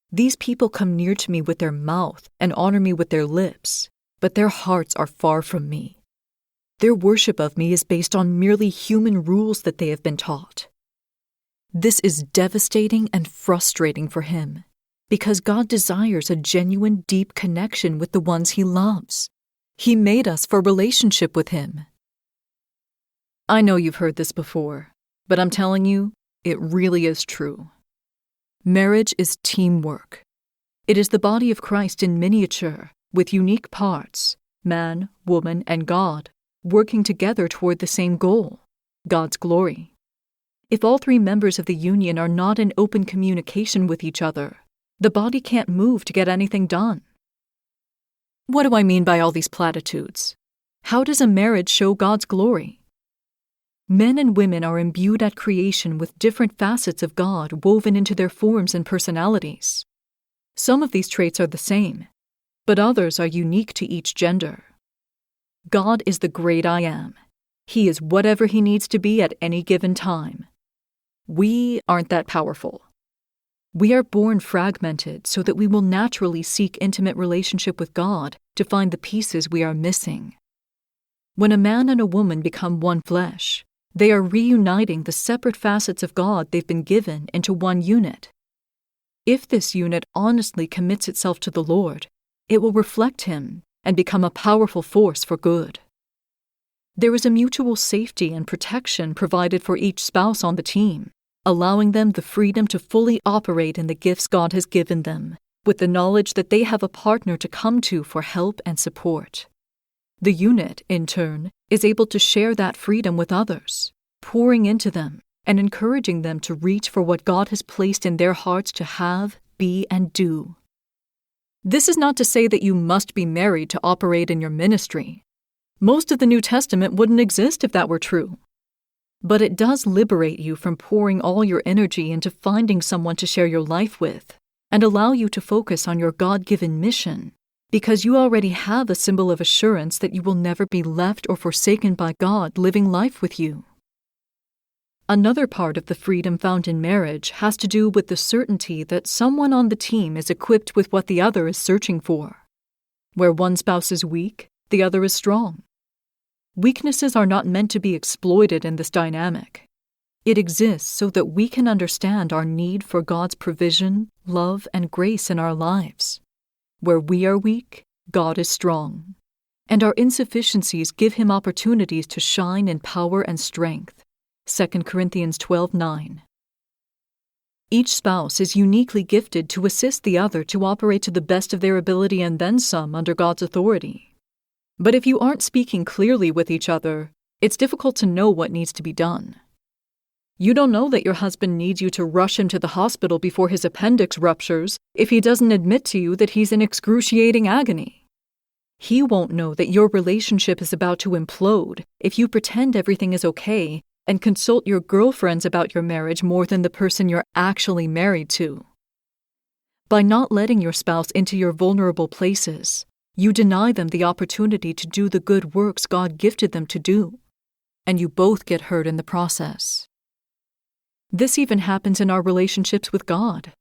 "These people come near to me with their mouth and honor me with their lips, but their hearts are far from me. Their worship of me is based on merely human rules that they have been taught." This is devastating and frustrating for him, because God desires a genuine, deep connection with the ones he loves. He made us for relationship with him. I know you've heard this before, but I'm telling you, it really is true. Marriage is teamwork. It is the body of Christ in miniature, with unique parts, man, woman, and God, working together toward the same goal, God's glory. If all three members of the union are not in open communication with each other, the body can't move to get anything done. What do I mean by all these platitudes? How does a marriage show God's glory? Men and women are imbued at creation with different facets of God woven into their forms and personalities. Some of these traits are the same, but others are unique to each gender. God is the great I Am. He is whatever he needs to be at any given time. We aren't that powerful. We are born fragmented so that we will naturally seek intimate relationship with God to find the pieces we are missing. When a man and a woman become one flesh, they are reuniting the separate facets of God they've been given into one unit. If this unit honestly commits itself to the Lord, it will reflect him and become a powerful force for good. There is a mutual safety and protection provided for each spouse on the team, allowing them the freedom to fully operate in the gifts God has given them, with the knowledge that they have a partner to come to for help and support. The unit, in turn, is able to share that freedom with others, pouring into them and encouraging them to reach for what God has placed in their hearts to have, be, and do. This is not to say that you must be married to operate in your ministry. Most of the New Testament wouldn't exist if that were true. But it does liberate you from pouring all your energy into finding someone to share your life with, and allow you to focus on your God-given mission, because you already have a symbol of assurance that you will never be left or forsaken by God living life with you. Another part of the freedom found in marriage has to do with the certainty that someone on the team is equipped with what the other is searching for. Where one spouse is weak, the other is strong. Weaknesses are not meant to be exploited in this dynamic. It exists so that we can understand our need for God's provision, love, and grace in our lives. Where we are weak, God is strong, and our insufficiencies give him opportunities to shine in power and strength. 2 Corinthians 12:9. Each spouse is uniquely gifted to assist the other to operate to the best of their ability and then some under God's authority. But if you aren't speaking clearly with each other, it's difficult to know what needs to be done. You don't know that your husband needs you to rush him to the hospital before his appendix ruptures if he doesn't admit to you that he's in excruciating agony. He won't know that your relationship is about to implode if you pretend everything is okay and consult your girlfriends about your marriage more than the person you're actually married to. By not letting your spouse into your vulnerable places, you deny them the opportunity to do the good works God gifted them to do, and you both get hurt in the process. This even happens in our relationships with God.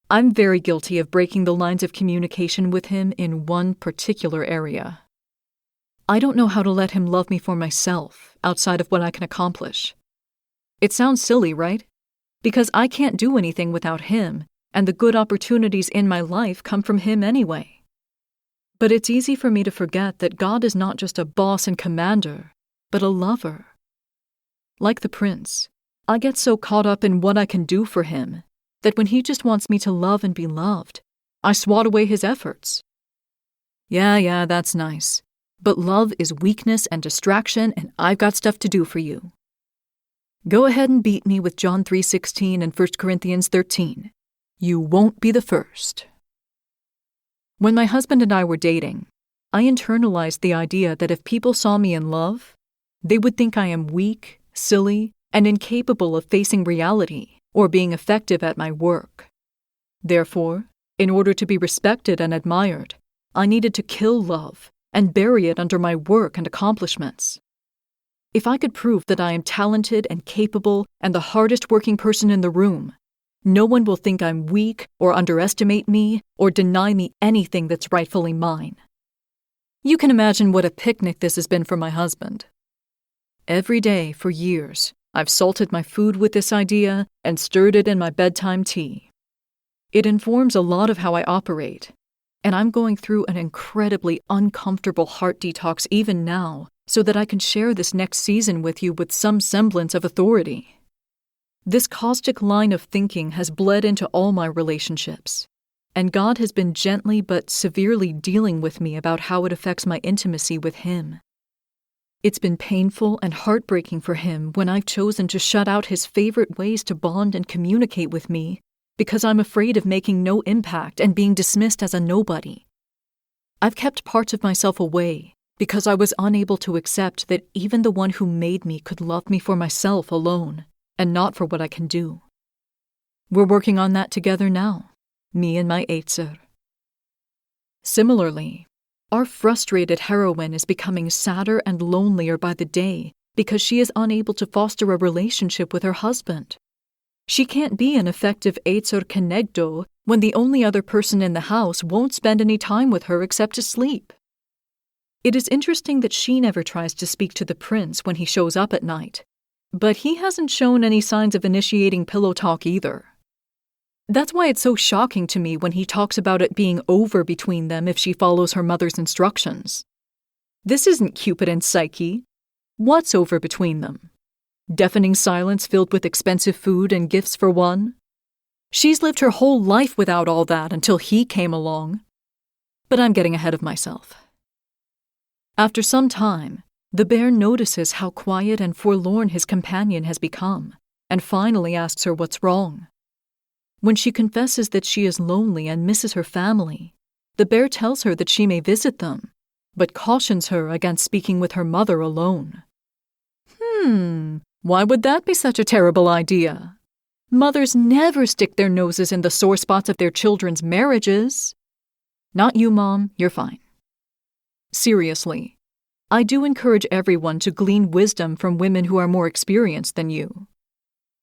I'm very guilty of breaking the lines of communication with him in one particular area. I don't know how to let him love me for myself, outside of what I can accomplish. It sounds silly, right? Because I can't do anything without him, and the good opportunities in my life come from Him anyway. But it's easy for me to forget that God is not just a boss and commander, but a lover. Like the prince, I get so caught up in what I can do for Him that when He just wants me to love and be loved, I swat away His efforts. Yeah, that's nice. But love is weakness and distraction, and I've got stuff to do for you. Go ahead and beat me with John 3:16 and 1 Corinthians 13. You won't be the first. When my husband and I were dating, I internalized the idea that if people saw me in love, they would think I am weak, silly, and incapable of facing reality or being effective at my work. Therefore, in order to be respected and admired, I needed to kill love and bury it under my work and accomplishments. If I could prove that I am talented and capable and the hardest working person in the room, no one will think I'm weak or underestimate me or deny me anything that's rightfully mine. You can imagine what a picnic this has been for my husband. Every day for years, I've salted my food with this idea and stirred it in my bedtime tea. It informs a lot of how I operate, and I'm going through an incredibly uncomfortable heart detox even now so that I can share this next season with you with some semblance of authority. This caustic line of thinking has bled into all my relationships, and God has been gently but severely dealing with me about how it affects my intimacy with Him. It's been painful and heartbreaking for Him when I've chosen to shut out His favorite ways to bond and communicate with me because I'm afraid of making no impact and being dismissed as a nobody. I've kept parts of myself away because I was unable to accept that even the one who made me could love me for myself alone and not for what I can do. We're working on that together now, me and my Eitzer. Similarly, our frustrated heroine is becoming sadder and lonelier by the day because she is unable to foster a relationship with her husband. She can't be an effective Eitzer Kenegdo when the only other person in the house won't spend any time with her except to sleep. It is interesting that she never tries to speak to the prince when he shows up at night, but he hasn't shown any signs of initiating pillow talk either. That's why it's so shocking to me when he talks about it being over between them if she follows her mother's instructions. This isn't Cupid and Psyche. What's over between them? Deafening silence filled with expensive food and gifts for one? She's lived her whole life without all that until he came along. But I'm getting ahead of myself. After some time, the bear notices how quiet and forlorn his companion has become, and finally asks her what's wrong. When she confesses that she is lonely and misses her family, the bear tells her that she may visit them, but cautions her against speaking with her mother alone. Why would that be such a terrible idea? Mothers never stick their noses in the sore spots of their children's marriages. Not you, Mom, you're fine. Seriously, I do encourage everyone to glean wisdom from women who are more experienced than you.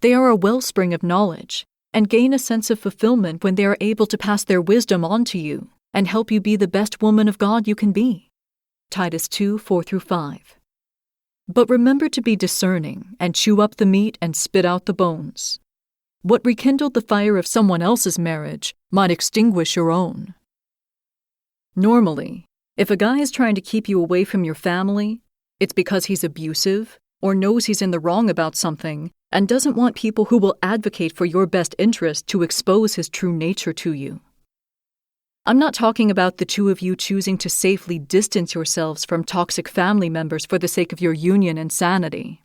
They are a wellspring of knowledge and gain a sense of fulfillment when they are able to pass their wisdom on to you and help you be the best woman of God you can be. Titus 2:4-5. But remember to be discerning and chew up the meat and spit out the bones. What rekindled the fire of someone else's marriage might extinguish your own. Normally, if a guy is trying to keep you away from your family, it's because he's abusive or knows he's in the wrong about something and doesn't want people who will advocate for your best interest to expose his true nature to you. I'm not talking about the two of you choosing to safely distance yourselves from toxic family members for the sake of your union and sanity.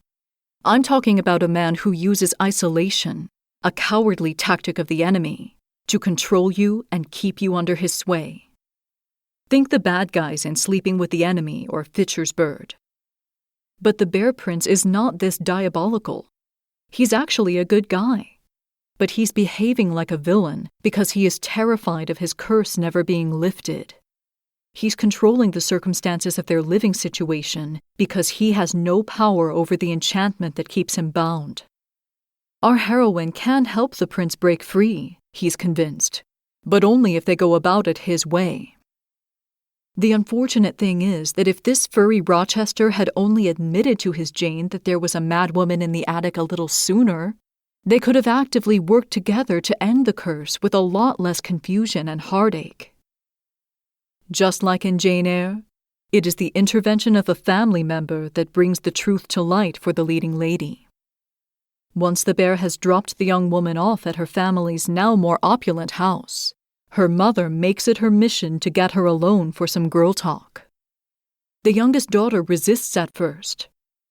I'm talking about a man who uses isolation, a cowardly tactic of the enemy, to control you and keep you under his sway. Think the bad guys in Sleeping with the Enemy or Fitcher's Bird. But the Bear Prince is not this diabolical. He's actually a good guy. But he's behaving like a villain because he is terrified of his curse never being lifted. He's controlling the circumstances of their living situation because he has no power over the enchantment that keeps him bound. Our heroine can help the prince break free, he's convinced, but only if they go about it his way. The unfortunate thing is that if this furry Rochester had only admitted to his Jane that there was a madwoman in the attic a little sooner, They could have actively worked together to end the curse with a lot less confusion and heartache. Just like in Jane Eyre, it is the intervention of a family member that brings the truth to light for the leading lady. Once the bear has dropped the young woman off at her family's now more opulent house, her mother makes it her mission to get her alone for some girl talk. The youngest daughter resists at first,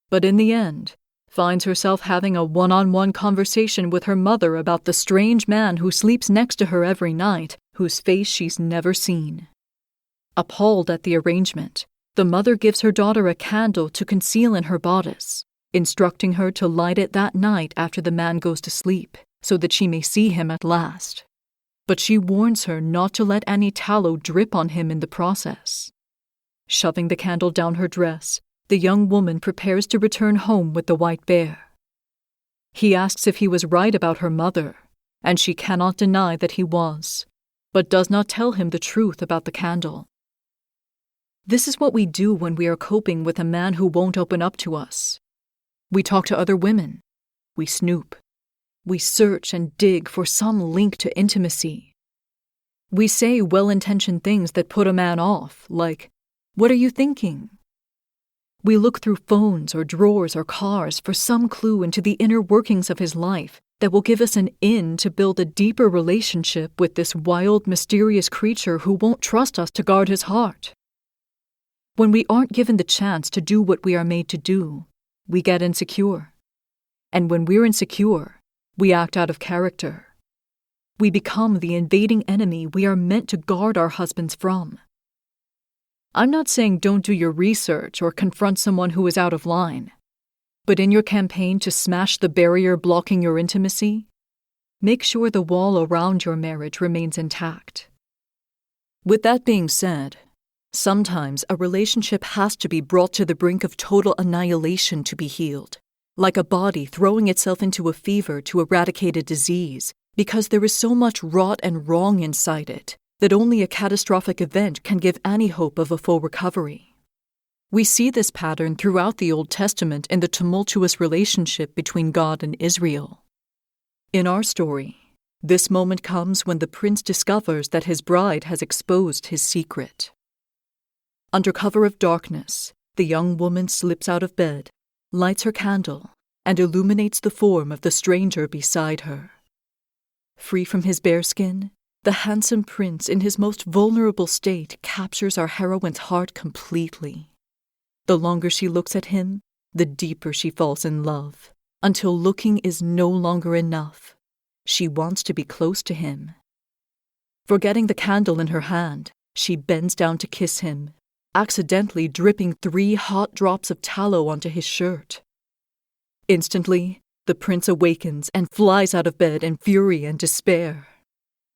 but in the end, finds herself having a one-on-one conversation with her mother about the strange man who sleeps next to her every night, whose face she's never seen. Appalled at the arrangement, the mother gives her daughter a candle to conceal in her bodice, instructing her to light it that night after the man goes to sleep, so that she may see him at last. But she warns her not to let any tallow drip on him in the process. Shoving the candle down her dress, the young woman prepares to return home with the white bear. He asks if he was right about her mother, and she cannot deny that he was, but does not tell him the truth about the candle. This is what we do when we are coping with a man who won't open up to us. We talk to other women. We snoop. We search and dig for some link to intimacy. We say well-intentioned things that put a man off, like, "What are you thinking?" We look through phones or drawers or cars for some clue into the inner workings of his life that will give us an in to build a deeper relationship with this wild, mysterious creature who won't trust us to guard his heart. When we aren't given the chance to do what we are made to do, we get insecure. And when we're insecure, we act out of character. We become the invading enemy we are meant to guard our husbands from. I'm not saying don't do your research or confront someone who is out of line, but in your campaign to smash the barrier blocking your intimacy, make sure the wall around your marriage remains intact. With that being said, sometimes a relationship has to be brought to the brink of total annihilation to be healed, like a body throwing itself into a fever to eradicate a disease, because there is so much rot and wrong inside it that only a catastrophic event can give any hope of a full recovery. We see this pattern throughout the Old Testament in the tumultuous relationship between God and Israel. In our story, this moment comes when the prince discovers that his bride has exposed his secret. Under cover of darkness, the young woman slips out of bed, lights her candle, and illuminates the form of the stranger beside her. Free from his bearskin, the handsome prince in his most vulnerable state captures our heroine's heart completely. The longer she looks at him, the deeper she falls in love, until looking is no longer enough. She wants to be close to him. Forgetting the candle in her hand, she bends down to kiss him, accidentally dripping 3 hot drops of tallow onto his shirt. Instantly, the prince awakens and flies out of bed in fury and despair.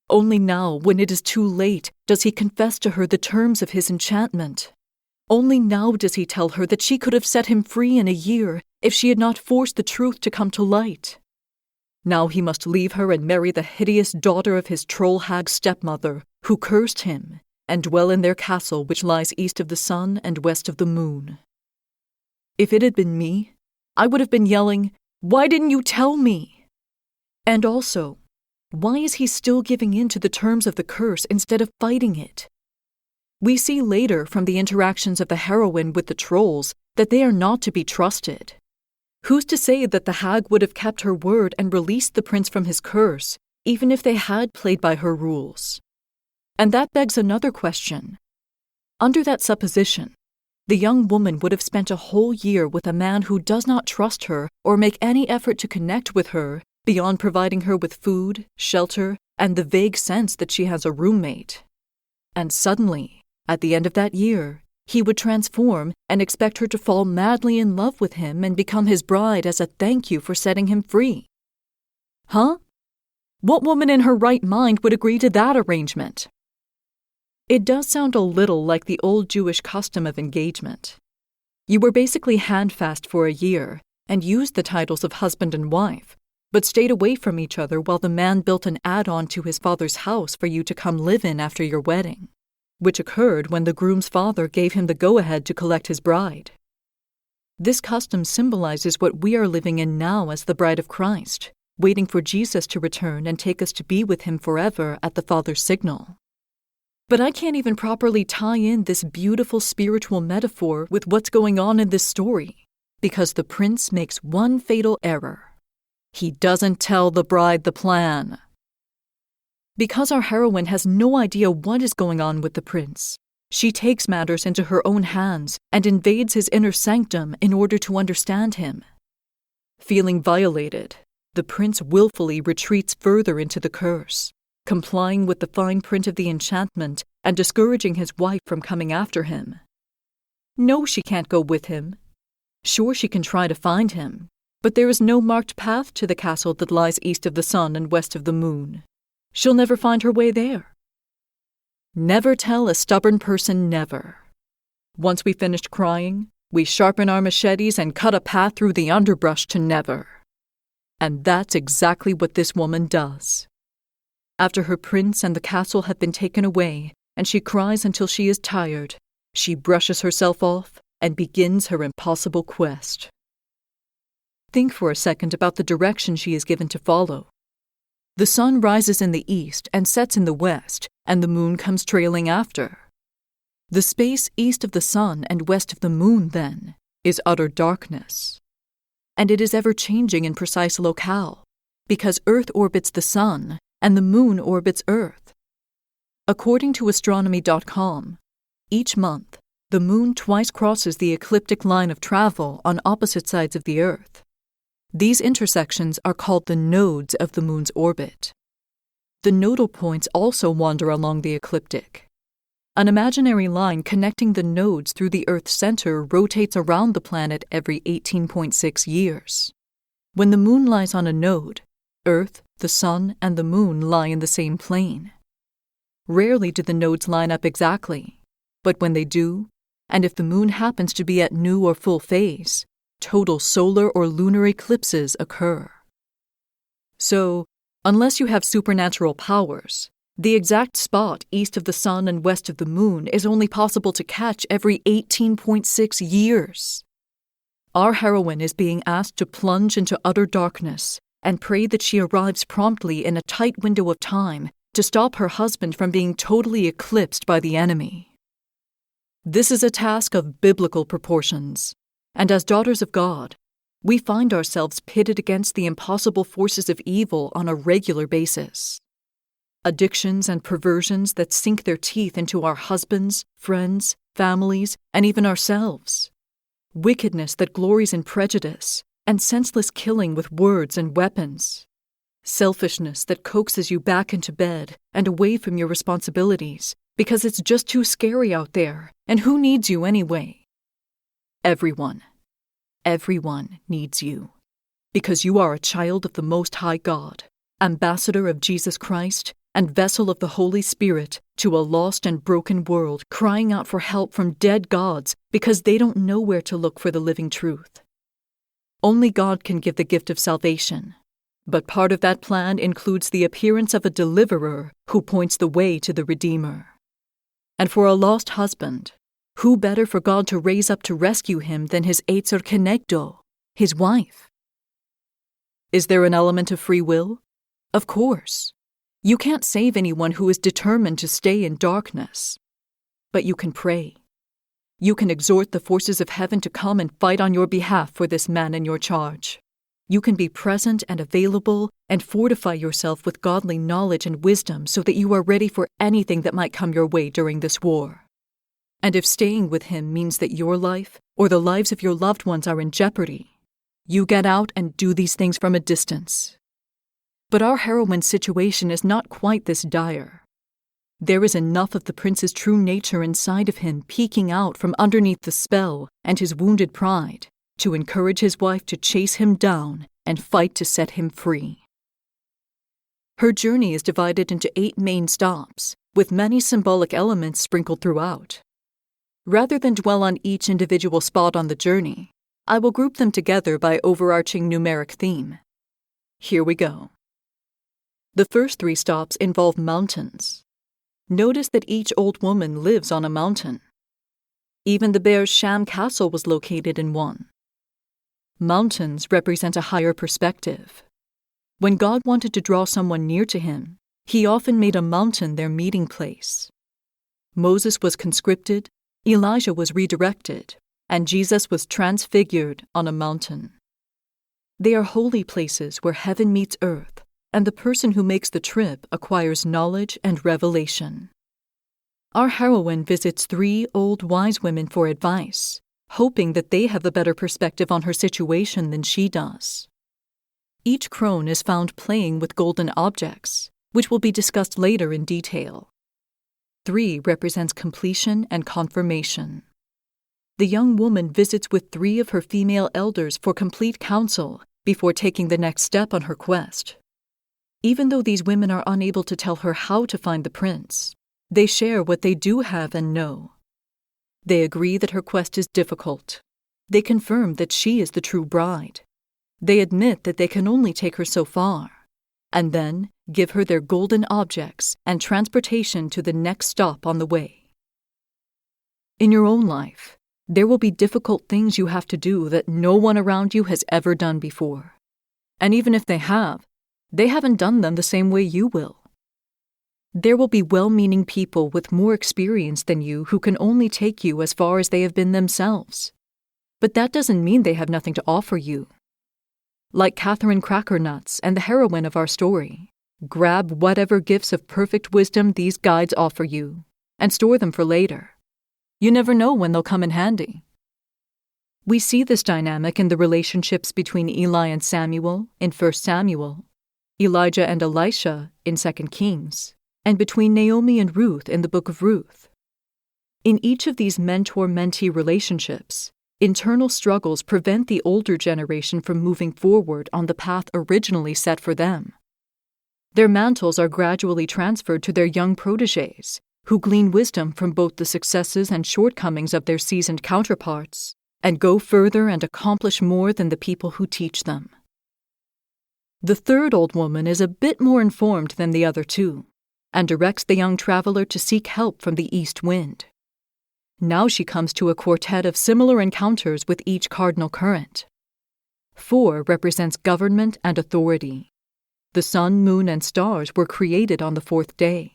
Only now, when it is too late, does he confess to her the terms of his enchantment. Only now does he tell her that she could have set him free in a year if she had not forced the truth to come to light. Now he must leave her and marry the hideous daughter of his troll-hag stepmother, who cursed him, and dwell in their castle which lies east of the sun and west of the moon. If it had been me, I would have been yelling, "Why didn't you tell me?" And also, why is he still giving in to the terms of the curse instead of fighting it? We see later from the interactions of the heroine with the trolls that they are not to be trusted. Who's to say that the hag would have kept her word and released the prince from his curse, even if they had played by her rules? And that begs another question. Under that supposition, the young woman would have spent a whole year with a man who does not trust her or make any effort to connect with her beyond providing her with food, shelter, and the vague sense that she has a roommate. And suddenly, at the end of that year, he would transform and expect her to fall madly in love with him and become his bride as a thank you for setting him free. Huh? What woman in her right mind would agree to that arrangement? It does sound a little like the old Jewish custom of engagement. You were basically handfast for a year and used the titles of husband and wife, but stayed away from each other while the man built an add-on to his father's house for you to come live in after your wedding, which occurred when the groom's father gave him the go-ahead to collect his bride. This custom symbolizes what we are living in now as the bride of Christ, waiting for Jesus to return and take us to be with him forever at the Father's signal. But I can't even properly tie in this beautiful spiritual metaphor with what's going on in this story, because the prince makes one fatal error. He doesn't tell the bride the plan. Because our heroine has no idea what is going on with the prince, she takes matters into her own hands and invades his inner sanctum in order to understand him. Feeling violated, the prince willfully retreats further into the curse, complying with the fine print of the enchantment and discouraging his wife from coming after him. No, she can't go with him. Sure, she can try to find him, but there is no marked path to the castle that lies east of the sun and west of the moon. She'll never find her way there. Never tell a stubborn person never. Once we finished crying, we sharpen our machetes and cut a path through the underbrush to never. And that's exactly what this woman does. After her prince and the castle have been taken away, and she cries until she is tired, she brushes herself off and begins her impossible quest. Think for a second about the direction she is given to follow. The sun rises in the east and sets in the west, and the moon comes trailing after. The space east of the sun and west of the moon, then, is utter darkness. And it is ever-changing in precise locale, because Earth orbits the sun and the moon orbits Earth. According to astronomy.com, each month, the moon twice crosses the ecliptic line of travel on opposite sides of the Earth. These intersections are called the nodes of the moon's orbit. The nodal points also wander along the ecliptic. An imaginary line connecting the nodes through the Earth's center rotates around the planet every 18.6 years. When the moon lies on a node, Earth, the sun, and the moon lie in the same plane. Rarely do the nodes line up exactly, but when they do, and if the moon happens to be at new or full phase, total solar or lunar eclipses occur. So, unless you have supernatural powers, the exact spot east of the sun and west of the moon is only possible to catch every 18.6 years. Our heroine is being asked to plunge into utter darkness and pray that she arrives promptly in a tight window of time to stop her husband from being totally eclipsed by the enemy. This is a task of biblical proportions, and as daughters of God, we find ourselves pitted against the impossible forces of evil on a regular basis. Addictions and perversions that sink their teeth into our husbands, friends, families, and even ourselves. Wickedness that glories in prejudice, and senseless killing with words and weapons. Selfishness that coaxes you back into bed and away from your responsibilities because it's just too scary out there, and who needs you anyway? Everyone needs you, because you are a child of the Most High God, ambassador of Jesus Christ, and vessel of the Holy Spirit to a lost and broken world crying out for help from dead gods because they don't know where to look for the living truth. Only God can give the gift of salvation, but part of that plan includes the appearance of a deliverer who points the way to the Redeemer. And for a lost husband, who better for God to raise up to rescue him than his Eitzer Kenegdo, his wife? Is there an element of free will? Of course. You can't save anyone who is determined to stay in darkness. But you can pray. You can exhort the forces of heaven to come and fight on your behalf for this man in your charge. You can be present and available and fortify yourself with godly knowledge and wisdom so that you are ready for anything that might come your way during this war. And if staying with him means that your life or the lives of your loved ones are in jeopardy, you get out and do these things from a distance. But our heroine's situation is not quite this dire. There is enough of the prince's true nature inside of him peeking out from underneath the spell and his wounded pride to encourage his wife to chase him down and fight to set him free. Her journey is divided into 8 main stops, with many symbolic elements sprinkled throughout. Rather than dwell on each individual spot on the journey, I will group them together by overarching numeric theme. Here we go. The first 3 stops involve mountains. Notice that each old woman lives on a mountain. Even the bear's sham castle was located in one. Mountains represent a higher perspective. When God wanted to draw someone near to him, he often made a mountain their meeting place. Moses was conscripted, Elijah was redirected, and Jesus was transfigured on a mountain. They are holy places where heaven meets earth, and the person who makes the trip acquires knowledge and revelation. Our heroine visits 3 old wise women for advice, hoping that they have a better perspective on her situation than she does. Each crone is found playing with golden objects, which will be discussed later in detail. 3 represents completion and confirmation. The young woman visits with 3 of her female elders for complete counsel before taking the next step on her quest. Even though these women are unable to tell her how to find the prince, they share what they do have and know. They agree that her quest is difficult. They confirm that she is the true bride. They admit that they can only take her so far, and then give her their golden objects and transportation to the next stop on the way. In your own life, there will be difficult things you have to do that no one around you has ever done before. And even if they haven't done them the same way you will. There will be well-meaning people with more experience than you who can only take you as far as they have been themselves. But that doesn't mean they have nothing to offer you. Like Catherine Crackernuts and the heroine of our story, grab whatever gifts of perfect wisdom these guides offer you and store them for later. You never know when they'll come in handy. We see this dynamic in the relationships between Eli and Samuel in 1 Samuel, Elijah and Elisha in 2 Kings, and between Naomi and Ruth in the book of Ruth. In each of these mentor-mentee relationships, internal struggles prevent the older generation from moving forward on the path originally set for them. Their mantles are gradually transferred to their young protégés, who glean wisdom from both the successes and shortcomings of their seasoned counterparts, and go further and accomplish more than the people who teach them. The third old woman is a bit more informed than the other 2, and directs the young traveler to seek help from the east wind. Now she comes to a quartet of similar encounters with each cardinal current. 4 represents government and authority. The sun, moon, and stars were created on the 4th day.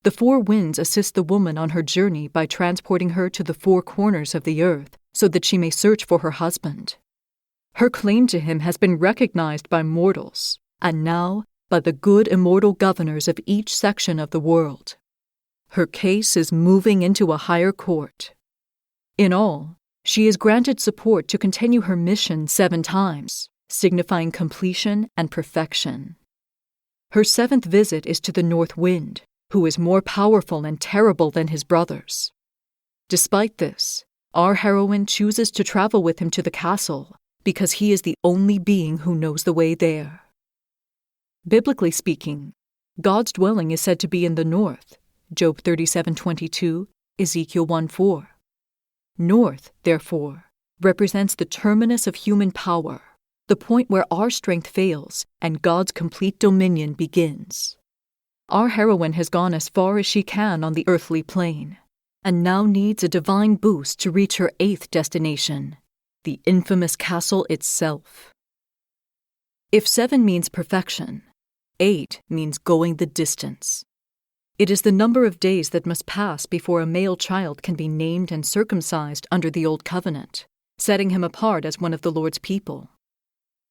The 4 winds assist the woman on her journey by transporting her to the 4 corners of the earth so that she may search for her husband. Her claim to him has been recognized by mortals, and now by the good immortal governors of each section of the world. Her case is moving into a higher court. In all, she is granted support to continue her mission 7 times, signifying completion and perfection. Her 7th visit is to the north wind, who is more powerful and terrible than his brothers. Despite this, our heroine chooses to travel with him to the castle because he is the only being who knows the way there. Biblically speaking, God's dwelling is said to be in the north, Job 37:22, Ezekiel 1:4. North, therefore, represents the terminus of human power, the point where our strength fails and God's complete dominion begins. Our heroine has gone as far as she can on the earthly plane, and now needs a divine boost to reach her 8th destination, the infamous castle itself. If 7 means perfection, 8 means going the distance. It is the number of days that must pass before a male child can be named and circumcised under the Old Covenant, setting him apart as one of the Lord's people.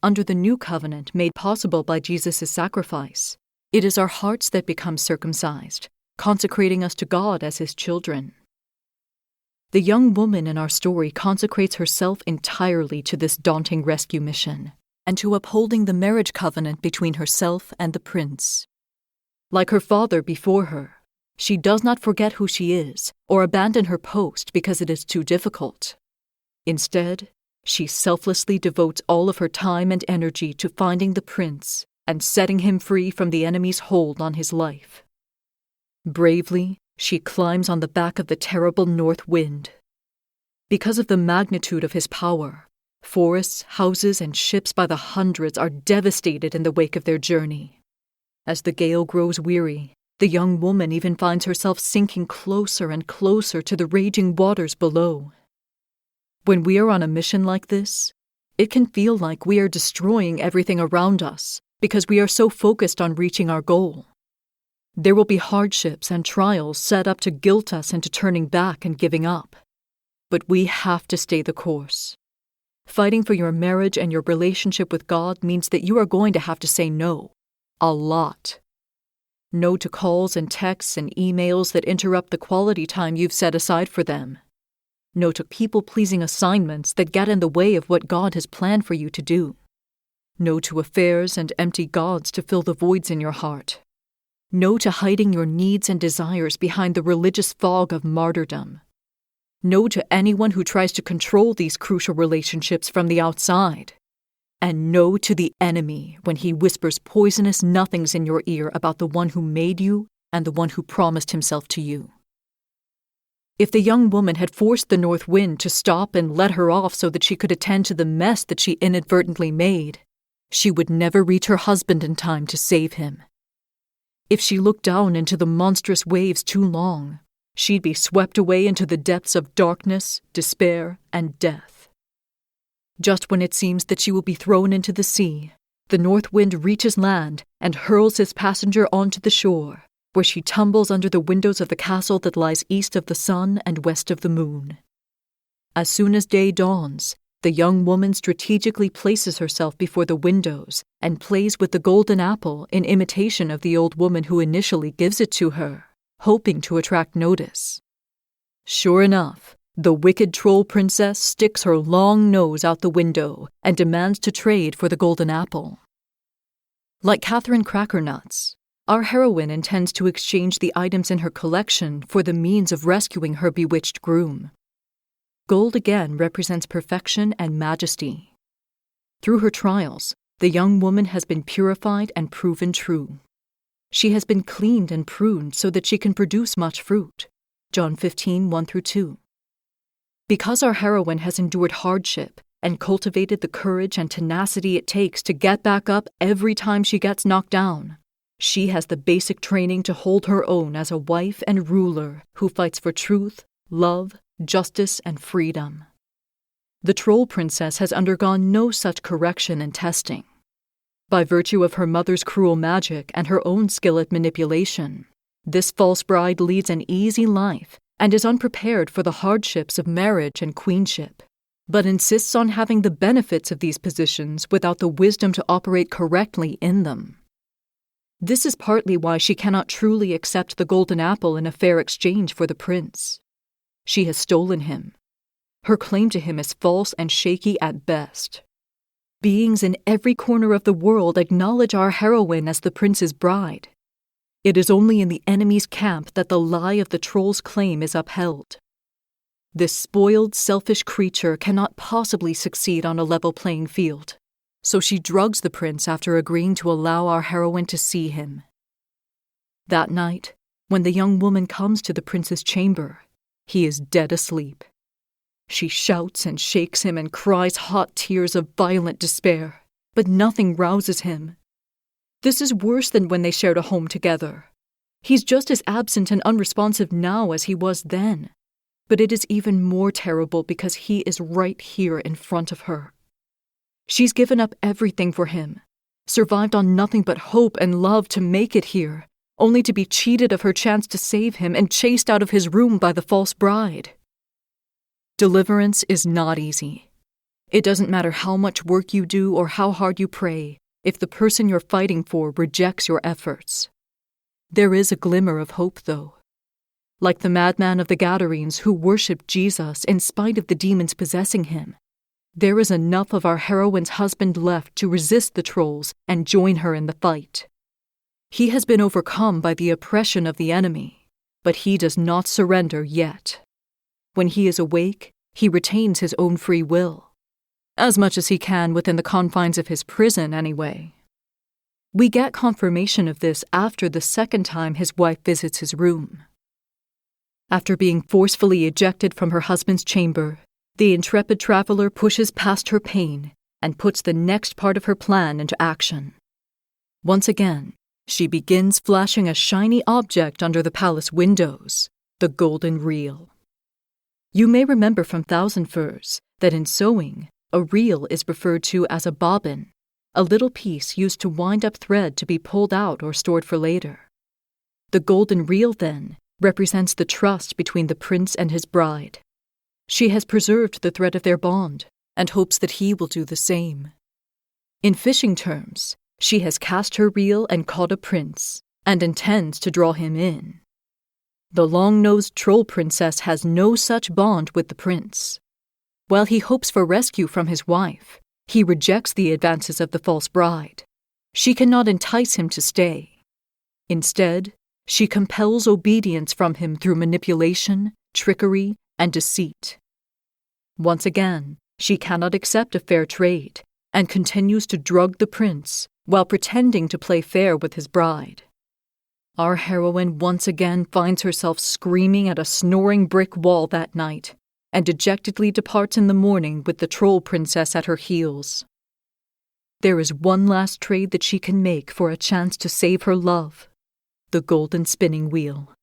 Under the New Covenant made possible by Jesus' sacrifice, it is our hearts that become circumcised, consecrating us to God as His children. The young woman in our story consecrates herself entirely to this daunting rescue mission, and to upholding the marriage covenant between herself and the prince. Like her father before her, she does not forget who she is or abandon her post because it is too difficult. Instead, she selflessly devotes all of her time and energy to finding the prince and setting him free from the enemy's hold on his life. Bravely, she climbs on the back of the terrible north wind. Because of the magnitude of his power, forests, houses, and ships by the hundreds are devastated in the wake of their journey. As the gale grows weary, the young woman even finds herself sinking closer and closer to the raging waters below. When we are on a mission like this, it can feel like we are destroying everything around us because we are so focused on reaching our goal. There will be hardships and trials set up to guilt us into turning back and giving up. But we have to stay the course. Fighting for your marriage and your relationship with God means that you are going to have to say no. A lot. No to calls and texts and emails that interrupt the quality time you've set aside for them. No to people-pleasing assignments that get in the way of what God has planned for you to do. No to affairs and empty gods to fill the voids in your heart. No to hiding your needs and desires behind the religious fog of martyrdom. No to anyone who tries to control these crucial relationships from the outside. And no to the enemy when he whispers poisonous nothings in your ear about the one who made you and the one who promised himself to you. If the young woman had forced the north wind to stop and let her off so that she could attend to the mess that she inadvertently made, she would never reach her husband in time to save him. If she looked down into the monstrous waves too long, she'd be swept away into the depths of darkness, despair, and death. Just when it seems that she will be thrown into the sea, the north wind reaches land and hurls his passenger onto the shore, where she tumbles under the windows of the castle that lies east of the sun and west of the moon. As soon as day dawns, the young woman strategically places herself before the windows and plays with the golden apple in imitation of the old woman who initially gives it to her, hoping to attract notice. Sure enough, the wicked troll princess sticks her long nose out the window and demands to trade for the golden apple. Like Catherine Crackernuts, our heroine intends to exchange the items in her collection for the means of rescuing her bewitched groom. Gold again represents perfection and majesty. Through her trials, the young woman has been purified and proven true. She has been cleaned and pruned so that she can produce much fruit. John 15:1-2. Because our heroine has endured hardship and cultivated the courage and tenacity it takes to get back up every time she gets knocked down, she has the basic training to hold her own as a wife and ruler who fights for truth, love, justice, and freedom. The troll princess has undergone no such correction and testing. By virtue of her mother's cruel magic and her own skill at manipulation, this false bride leads an easy life and is unprepared for the hardships of marriage and queenship, but insists on having the benefits of these positions without the wisdom to operate correctly in them. This is partly why she cannot truly accept the golden apple in a fair exchange for the prince. She has stolen him. Her claim to him is false and shaky at best. Beings in every corner of the world acknowledge our heroine as the prince's bride. It is only in the enemy's camp that the lie of the troll's claim is upheld. This spoiled, selfish creature cannot possibly succeed on a level playing field, so she drugs the prince after agreeing to allow our heroine to see him. That night, when the young woman comes to the prince's chamber, he is dead asleep. She shouts and shakes him and cries hot tears of violent despair, but nothing rouses him. This is worse than when they shared a home together. He's just as absent and unresponsive now as he was then, but it is even more terrible because he is right here in front of her. She's given up everything for him, survived on nothing but hope and love to make it here, only to be cheated of her chance to save him and chased out of his room by the false bride. Deliverance is not easy. It doesn't matter how much work you do or how hard you pray, if the person you're fighting for rejects your efforts. There is a glimmer of hope, though. Like the madman of the Gadarenes who worshipped Jesus in spite of the demons possessing him, there is enough of our heroine's husband left to resist the trolls and join her in the fight. He has been overcome by the oppression of the enemy, but he does not surrender yet. When he is awake, he retains his own free will. As much as he can within the confines of his prison, anyway. We get confirmation of this after the second time his wife visits his room. After being forcefully ejected from her husband's chamber, the intrepid traveler pushes past her pain and puts the next part of her plan into action. Once again, she begins flashing a shiny object under the palace windows, the golden reel. You may remember from Thousand Furs that in sewing, a reel is referred to as a bobbin, a little piece used to wind up thread to be pulled out or stored for later. The golden reel, then, represents the trust between the prince and his bride. She has preserved the thread of their bond and hopes that he will do the same. In fishing terms, she has cast her reel and caught a prince and intends to draw him in. The long-nosed troll princess has no such bond with the prince. While he hopes for rescue from his wife, he rejects the advances of the false bride. She cannot entice him to stay. Instead, she compels obedience from him through manipulation, trickery, and deceit. Once again, she cannot accept a fair trade and continues to drug the prince while pretending to play fair with his bride. Our heroine once again finds herself screaming at a snoring brick wall that night and dejectedly departs in the morning with the troll princess at her heels. There is one last trade that she can make for a chance to save her love: the golden spinning wheel.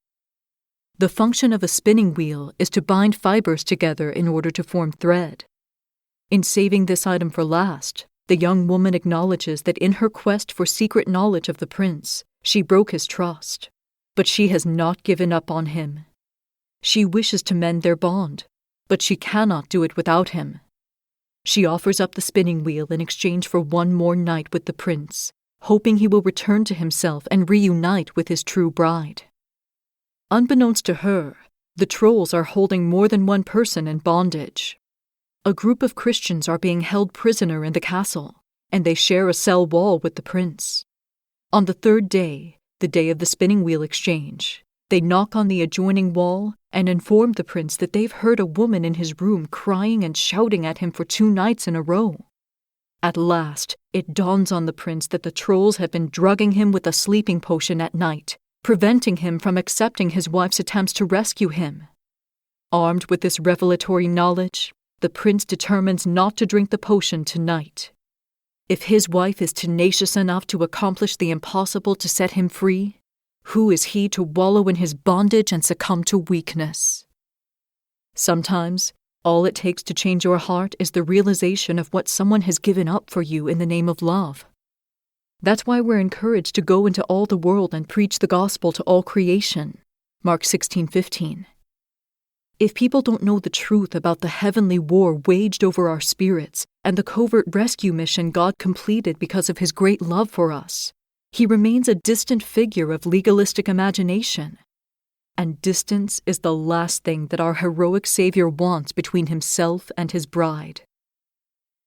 The function of a spinning wheel is to bind fibers together in order to form thread. In saving this item for last, the young woman acknowledges that in her quest for secret knowledge of the prince, she broke his trust, but she has not given up on him. She wishes to mend their bond, but she cannot do it without him. She offers up the spinning wheel in exchange for one more night with the prince, hoping he will return to himself and reunite with his true bride. Unbeknownst to her, the trolls are holding more than one person in bondage. A group of Christians are being held prisoner in the castle, and they share a cell wall with the prince. On the third day, the day of the spinning wheel exchange, they knock on the adjoining wall and inform the prince that they've heard a woman in his room crying and shouting at him for 2 nights in a row. At last, it dawns on the prince that the trolls have been drugging him with a sleeping potion at night, preventing him from accepting his wife's attempts to rescue him. Armed with this revelatory knowledge, the prince determines not to drink the potion tonight. If his wife is tenacious enough to accomplish the impossible to set him free, who is he to wallow in his bondage and succumb to weakness? Sometimes, all it takes to change your heart is the realization of what someone has given up for you in the name of love. That's why we're encouraged to go into all the world and preach the gospel to all creation. Mark 16:15. If people don't know the truth about the heavenly war waged over our spirits and the covert rescue mission God completed because of his great love for us, he remains a distant figure of legalistic imagination. And distance is the last thing that our heroic Savior wants between himself and his bride.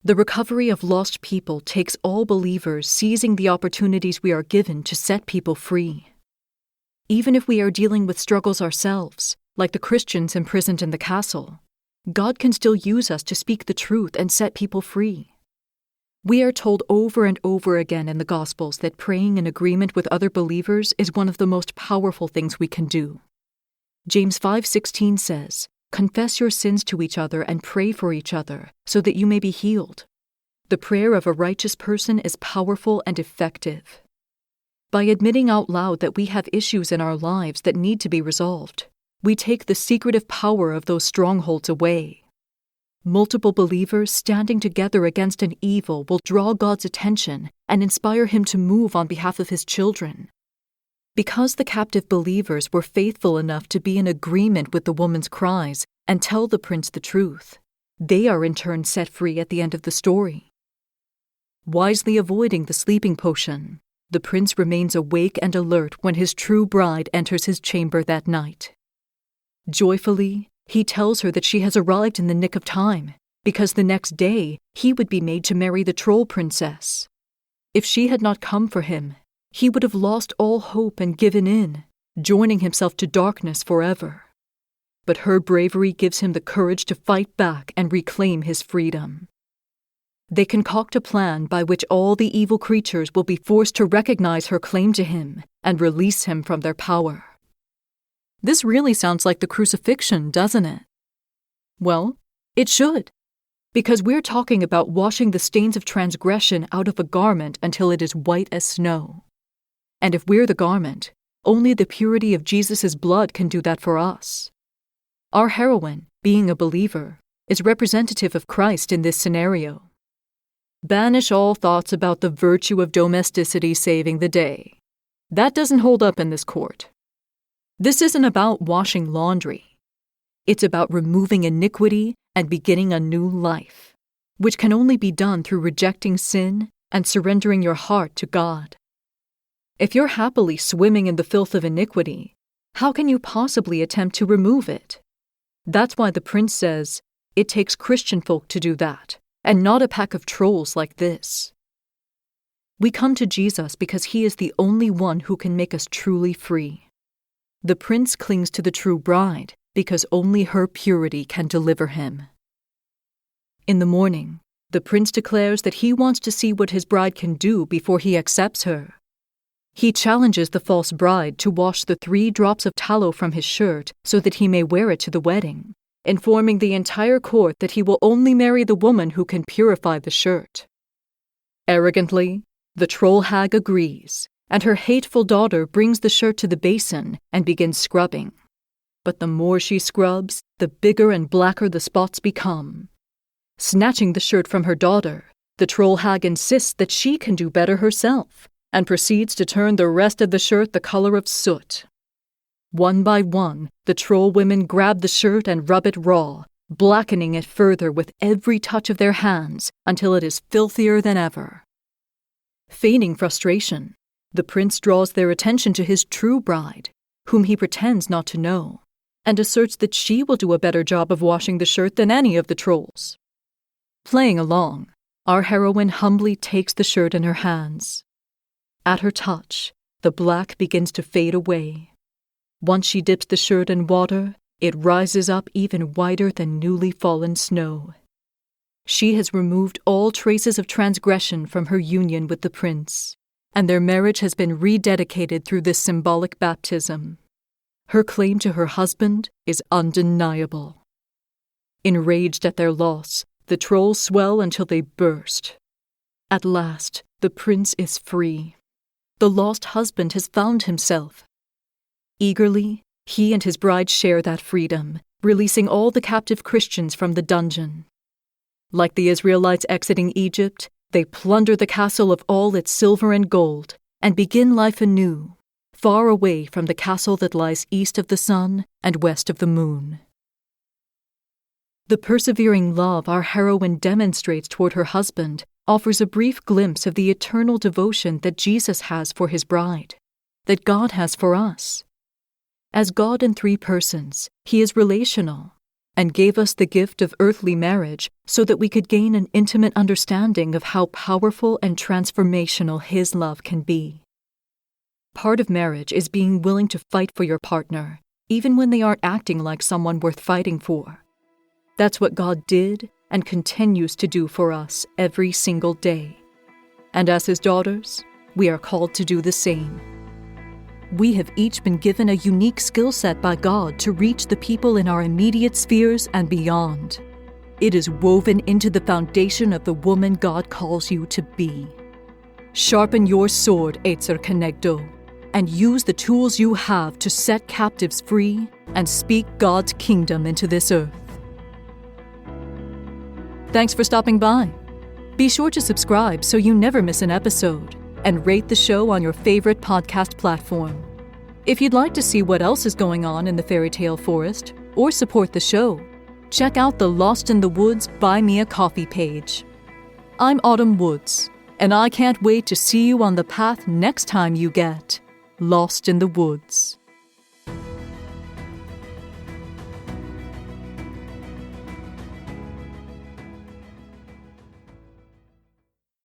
The recovery of lost people takes all believers seizing the opportunities we are given to set people free. Even if we are dealing with struggles ourselves, like the Christians imprisoned in the castle, God can still use us to speak the truth and set people free. We are told over and over again in the Gospels that praying in agreement with other believers is one of the most powerful things we can do. James 5:16 says, "Confess your sins to each other and pray for each other so that you may be healed." The prayer of a righteous person is powerful and effective. By admitting out loud that we have issues in our lives that need to be resolved, we take the secretive power of those strongholds away. Multiple believers standing together against an evil will draw God's attention and inspire him to move on behalf of his children. Because the captive believers were faithful enough to be in agreement with the woman's cries and tell the prince the truth, they are in turn set free at the end of the story. Wisely avoiding the sleeping potion, the prince remains awake and alert when his true bride enters his chamber that night. Joyfully, he tells her that she has arrived in the nick of time, because the next day he would be made to marry the troll princess. If she had not come for him, he would have lost all hope and given in, joining himself to darkness forever. But her bravery gives him the courage to fight back and reclaim his freedom. They concoct a plan by which all the evil creatures will be forced to recognize her claim to him and release him from their power. This really sounds like the crucifixion, doesn't it? Well, it should, because we're talking about washing the stains of transgression out of a garment until it is white as snow. And if we're the garment, only the purity of Jesus' blood can do that for us. Our heroine, being a believer, is representative of Christ in this scenario. Banish all thoughts about the virtue of domesticity saving the day. That doesn't hold up in this court. This isn't about washing laundry. It's about removing iniquity and beginning a new life, which can only be done through rejecting sin and surrendering your heart to God. If you're happily swimming in the filth of iniquity, how can you possibly attempt to remove it? That's why the prince says, it takes Christian folk to do that, and not a pack of trolls like this. We come to Jesus because he is the only one who can make us truly free. The prince clings to the true bride because only her purity can deliver him. In the morning, the prince declares that he wants to see what his bride can do before he accepts her. He challenges the false bride to wash the 3 drops of tallow from his shirt so that he may wear it to the wedding, informing the entire court that he will only marry the woman who can purify the shirt. Arrogantly, the troll hag agrees, and her hateful daughter brings the shirt to the basin and begins scrubbing. But the more she scrubs, the bigger and blacker the spots become. Snatching the shirt from her daughter, the troll hag insists that she can do better herself, and proceeds to turn the rest of the shirt the color of soot. One by one, the troll women grab the shirt and rub it raw, blackening it further with every touch of their hands until it is filthier than ever. Feigning frustration, the prince draws their attention to his true bride, whom he pretends not to know, and asserts that she will do a better job of washing the shirt than any of the trolls. Playing along, our heroine humbly takes the shirt in her hands. At her touch, the black begins to fade away. Once she dips the shirt in water, it rises up even whiter than newly fallen snow. She has removed all traces of transgression from her union with the prince, and their marriage has been rededicated through this symbolic baptism. Her claim to her husband is undeniable. Enraged at their loss, the trolls swell until they burst. At last, the prince is free. The lost husband has found himself. Eagerly, he and his bride share that freedom, releasing all the captive Christians from the dungeon. Like the Israelites exiting Egypt, they plunder the castle of all its silver and gold and begin life anew, far away from the castle that lies east of the sun and west of the moon. The persevering love our heroine demonstrates toward her husband offers a brief glimpse of the eternal devotion that Jesus has for his bride, that God has for us. As God in 3 persons, he is relational, and gave us the gift of earthly marriage so that we could gain an intimate understanding of how powerful and transformational his love can be. Part of marriage is being willing to fight for your partner, even when they aren't acting like someone worth fighting for. That's what God did and continues to do for us every single day. And as his daughters, we are called to do the same. We have each been given a unique skill set by God to reach the people in our immediate spheres and beyond. It is woven into the foundation of the woman God calls you to be. Sharpen your sword, Etzer Kenegdo, and use the tools you have to set captives free and speak God's kingdom into this earth. Thanks for stopping by. Be sure to subscribe so you never miss an episode, and rate the show on your favorite podcast platform. If you'd like to see what else is going on in the fairy tale forest, or support the show, check out the Lost in the Woods Buy Me a Coffee page. I'm Autumn Woods, and I can't wait to see you on the path next time you get lost in the woods.